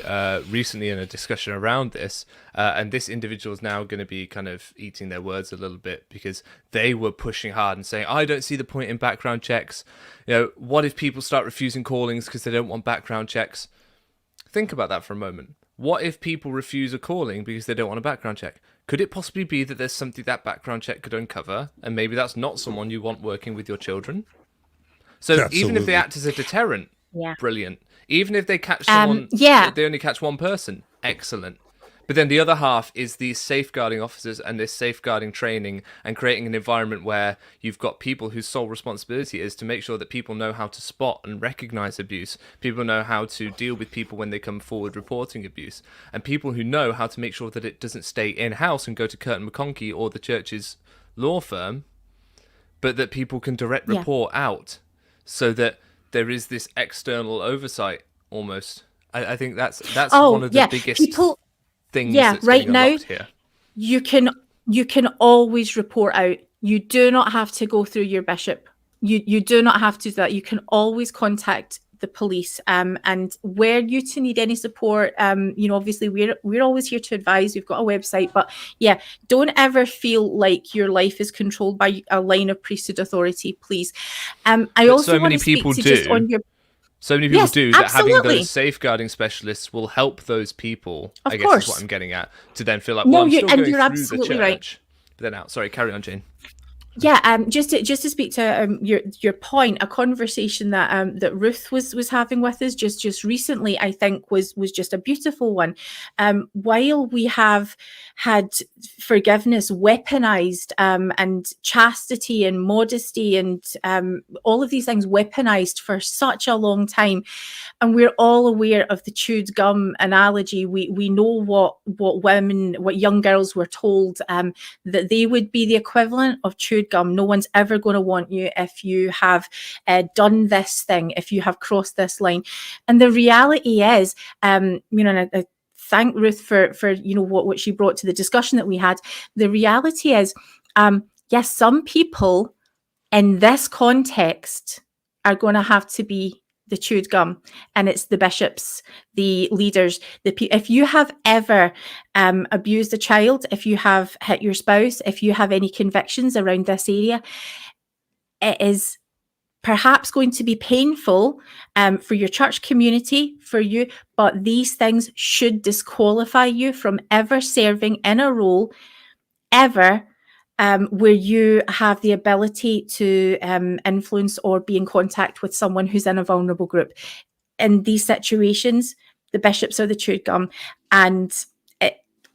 recently in a discussion around this, and this individual is now going to be kind of eating their words a little bit because they were pushing hard and saying, I don't see the point in background checks. What if people start refusing callings because they don't want background checks? Think about that for a moment. What if people refuse a calling because they don't want a background check? Could it possibly be that there's something that background check could uncover, and maybe that's not someone you want working with your children? So Absolutely. Even if they act as a deterrent, brilliant. Even if they catch someone, they only catch one person, excellent. But then the other half is these safeguarding officers and this safeguarding training and creating an environment where you've got people whose sole responsibility is to make sure that people know how to spot and recognize abuse. People know how to deal with people when they come forward reporting abuse. And people who know how to make sure that it doesn't stay in-house and go to Curtin McConkie or the church's law firm, but that people can direct report out. So that there is this external oversight almost. I think that's one of the biggest things that's right getting now unlocked here. You can always report out. You do not have to go through your bishop. You do not have to do that. You can always contact the police, and where you to need any support, obviously we're always here to advise. We've got a website, but don't ever feel like your life is controlled by a line of priesthood authority, please. I also so want many to speak people to do. just on your So many people Yes, do that. Having absolutely. those safeguarding specialists will help those people. Of I guess course. is what I'm getting at. To then feel like, No, well, I'm you- still and going you're through absolutely the right. church. But then out. Sorry, carry on, Jane. Yeah, just to speak to your point, a conversation that that Ruth was having with us just recently, I think was just a beautiful one. While we have had forgiveness weaponized, and chastity and modesty and all of these things weaponized for such a long time, and we're all aware of the chewed gum analogy. We know what young girls were told, that they would be the equivalent of chewed gum. No one's ever going to want you if you have done this thing, if you have crossed this line. And the reality is, and I thank Ruth for what she brought to the discussion that we had. The reality is, yes, some people in this context are going to have to be the chewed gum, and it's the bishops, the leaders, if you have ever abused a child, if you have hit your spouse, if you have any convictions around this area, it is perhaps going to be painful for your church community, for you, but these things should disqualify you from ever serving in a role ever where you have the ability to influence or be in contact with someone who's in a vulnerable group. In these situations, the bishops are the chewed gum, and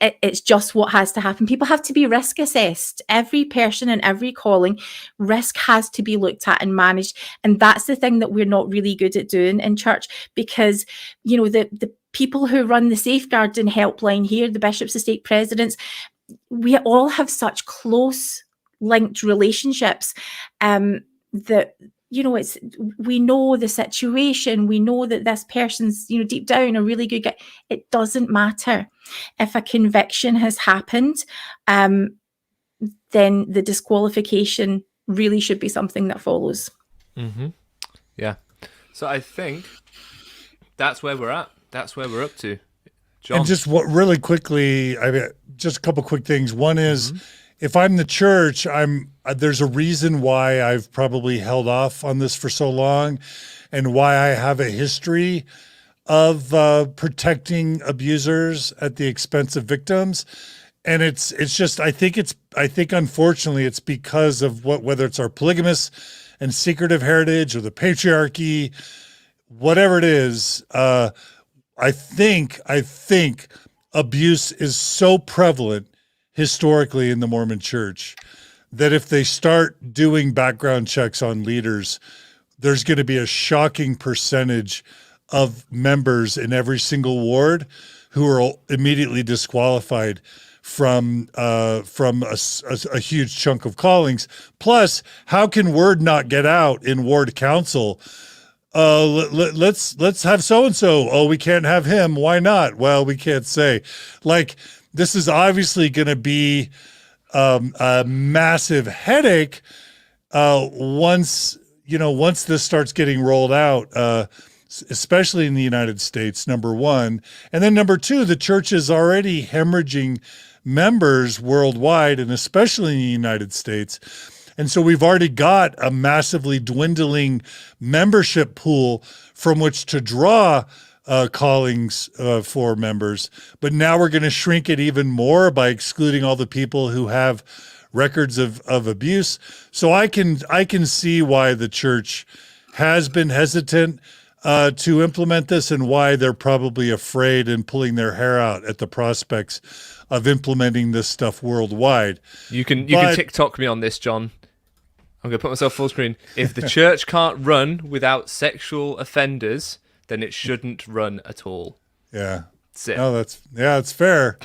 it's just what has to happen. People have to be risk assessed. Every person and every calling, risk has to be looked at and managed. And that's the thing that we're not really good at doing in church, because, the people who run the safeguarding helpline here, the bishops, the stake presidents, we all have such close linked relationships that we know the situation, we know that this person's deep down a really good guy. It doesn't matter if a conviction has happened, then the disqualification really should be something that follows. Yeah, so I think that's where we're at. That's where we're up to. John. And just really quickly, just a couple quick things. One is, if I'm the church, there's a reason why I've probably held off on this for so long, and why I have a history of protecting abusers at the expense of victims. And it's just, I think unfortunately it's because of whether it's our polygamous and secretive heritage or the patriarchy, whatever it is. I think abuse is so prevalent historically in the Mormon church that if they start doing background checks on leaders, there's going to be a shocking percentage of members in every single ward who are immediately disqualified from a huge chunk of callings. Plus, how can word not get out in ward council? Let's have so-and-so. Oh, we can't have him. Why not? Well, we can't say. Like, this is obviously going to be a massive headache once this starts getting rolled out, especially in the United States, number one. And then number two, the church is already hemorrhaging members worldwide, and especially in the United States. And so we've already got a massively dwindling membership pool from which to draw callings for members. But now we're going to shrink it even more by excluding all the people who have records of abuse. So I can see why the church has been hesitant to implement this, and why they're probably afraid and pulling their hair out at the prospects of implementing this stuff worldwide. You can TikTok me on this, John. I'm going to put myself full screen. If the church can't run without sexual offenders, then it shouldn't run at all. Yeah. That's it. No, it's fair.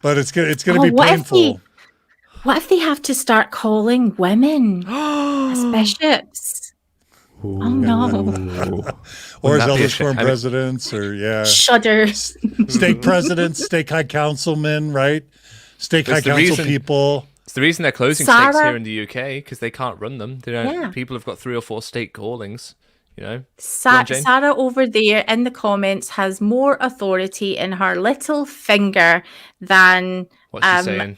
But it's going to be painful. What if they have to start calling women as bishops? Ooh. Oh no. Or as elders quorum presidents, or Shudder. Stake presidents, stake high councilmen, right? Stake high council people. It's the reason they're closing Sara, stakes here in the UK, because they can't run them. They don't. People have got 3 or 4 stake callings. Sara over there in the comments has more authority in her little finger than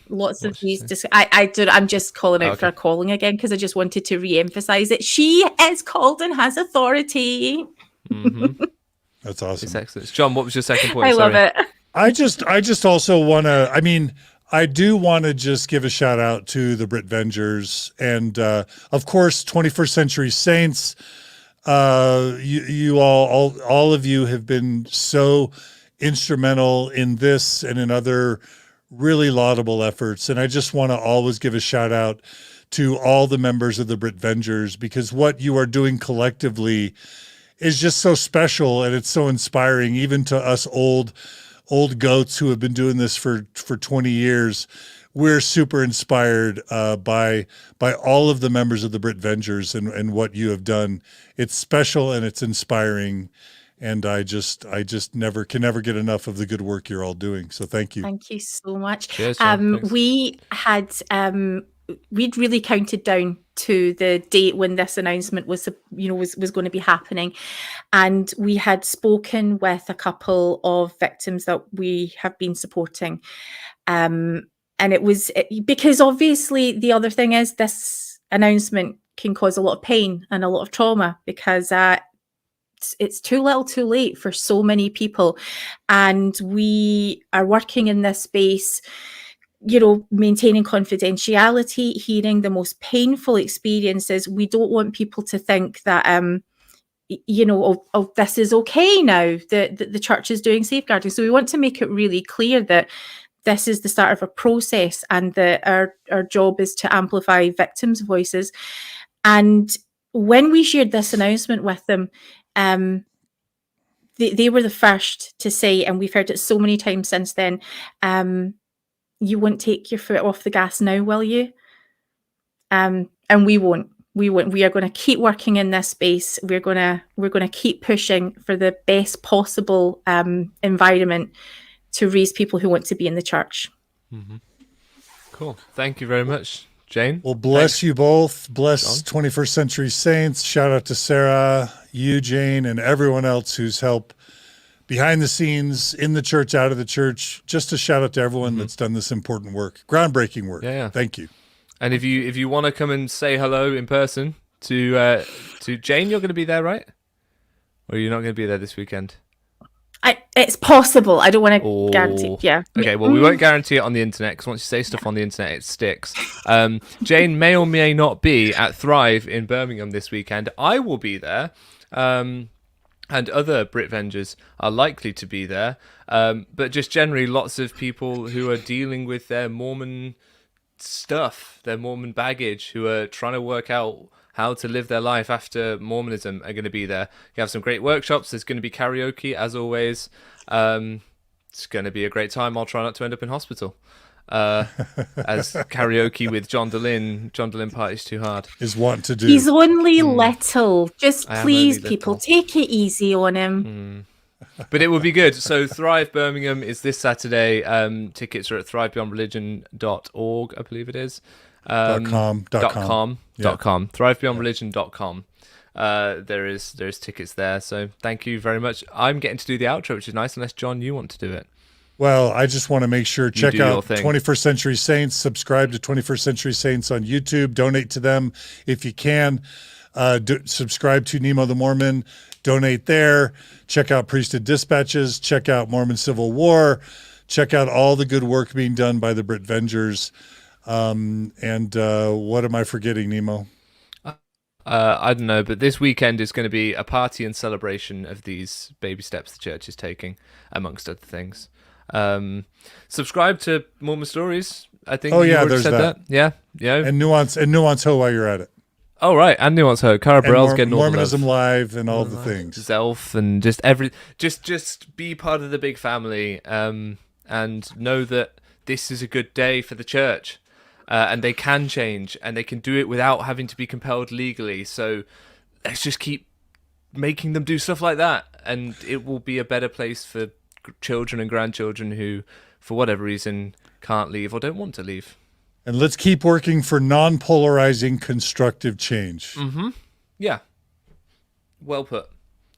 lots of these. I'm just calling out for a calling again, because I just wanted to re-emphasize it. She is called and has authority. That's awesome. It's excellent. John, what was your second point? I love it. I just also want to, I do want to just give a shout out to the Britvengers and, of course, 21st Century Saints. You all of you have been so instrumental in this and in other really laudable efforts. And I just want to always give a shout out to all the members of the Britvengers, because what you are doing collectively is just so special, and it's so inspiring, even to us old goats who have been doing this for 20 years. We're super inspired by all of the members of the Britvengers and what you have done. It's special and it's inspiring, and I just can never get enough of the good work you're all doing. So thank you. Thank you so much. Cheers, John. Thanks. We'd really counted down to the date when this announcement was going to be happening, and we had spoken with a couple of victims that we have been supporting, and it was because obviously the other thing is this announcement can cause a lot of pain and a lot of trauma, because it's too little too late for so many people, and we are working in this space, maintaining confidentiality, hearing the most painful experiences. We don't want people to think that, this is okay now, that the church is doing safeguarding. So we want to make it really clear that this is the start of a process, and that our job is to amplify victims' voices. And when we shared this announcement with them, they were the first to say, and we've heard it so many times since then, you won't take your foot off the gas now, will you? And we won't. We are going to keep working in this space. We're going to keep pushing for the best possible environment to raise people who want to be in the church. Mm-hmm. Cool. Thank you very much, Jane. Well, bless you both. Bless John. 21st Century Saints. Shout out to Sarah, you, Jane, and everyone else who's helped behind the scenes, in the church, out of the church. Just a shout out to everyone that's done this important work, groundbreaking work. Yeah. Thank you. And if you want to come and say hello in person to Jane, you're going to be there, right? Or you're not going to be there this weekend? It's possible. I don't want to guarantee. Yeah. Okay. Well, we won't guarantee it on the internet, because once you say stuff on the internet, it sticks. Jane may or may not be at Thrive in Birmingham this weekend. I will be there. And other Britvengers are likely to be there. But just generally, lots of people who are dealing with their Mormon stuff, their Mormon baggage, who are trying to work out how to live their life after Mormonism, are going to be there. You have some great workshops. There's going to be karaoke, as always. It's going to be a great time. I'll try not to end up in hospital. As karaoke with John Delaney parties too hard is want to do. He's only little. Just please, people, little. take it easy on him. But it will be good. So Thrive Birmingham is this Saturday. Tickets are at thrivebeyondreligion.org, I believe it is. .com. thrivebeyondreligion.com. There's tickets there. So thank you very much. I'm getting to do the outro, which is nice, unless John, you want to do it. Well, I just want to make sure, check out 21st Century Saints, subscribe to 21st Century Saints on YouTube, donate to them if you can, subscribe to Nemo the Mormon, donate there, check out Priesthood Dispatches, check out Mormon Civil War, check out all the good work being done by the Britvengers. And what am I forgetting, Nemo? I don't know, but this weekend is going to be a party and celebration of these baby steps the church is taking, amongst other things. Subscribe to Mormon Stories. I think. Oh yeah, there's that. Yeah. And Nuance Ho while you're at it. Oh right, and Nuance Ho. Cara Burrell's getting all the Mormonism love. Live and all the things. Zelf and just be part of the big family. And know that this is a good day for the church, and they can change, and they can do it without having to be compelled legally. So let's just keep making them do stuff like that, and it will be a better place for children and grandchildren who, for whatever reason, can't leave or don't want to leave. And let's keep working for non-polarizing constructive change. Mm-hmm. Yeah. Well put.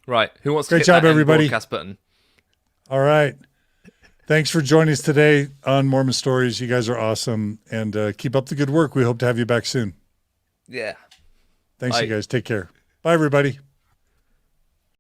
Right. Who wants to Great hit job, that everybody. broadcast button? All right. Thanks for joining us today on Mormon Stories. You guys are awesome. And keep up the good work. We hope to have you back soon. Yeah. Thanks, you guys. Take care. Bye, everybody.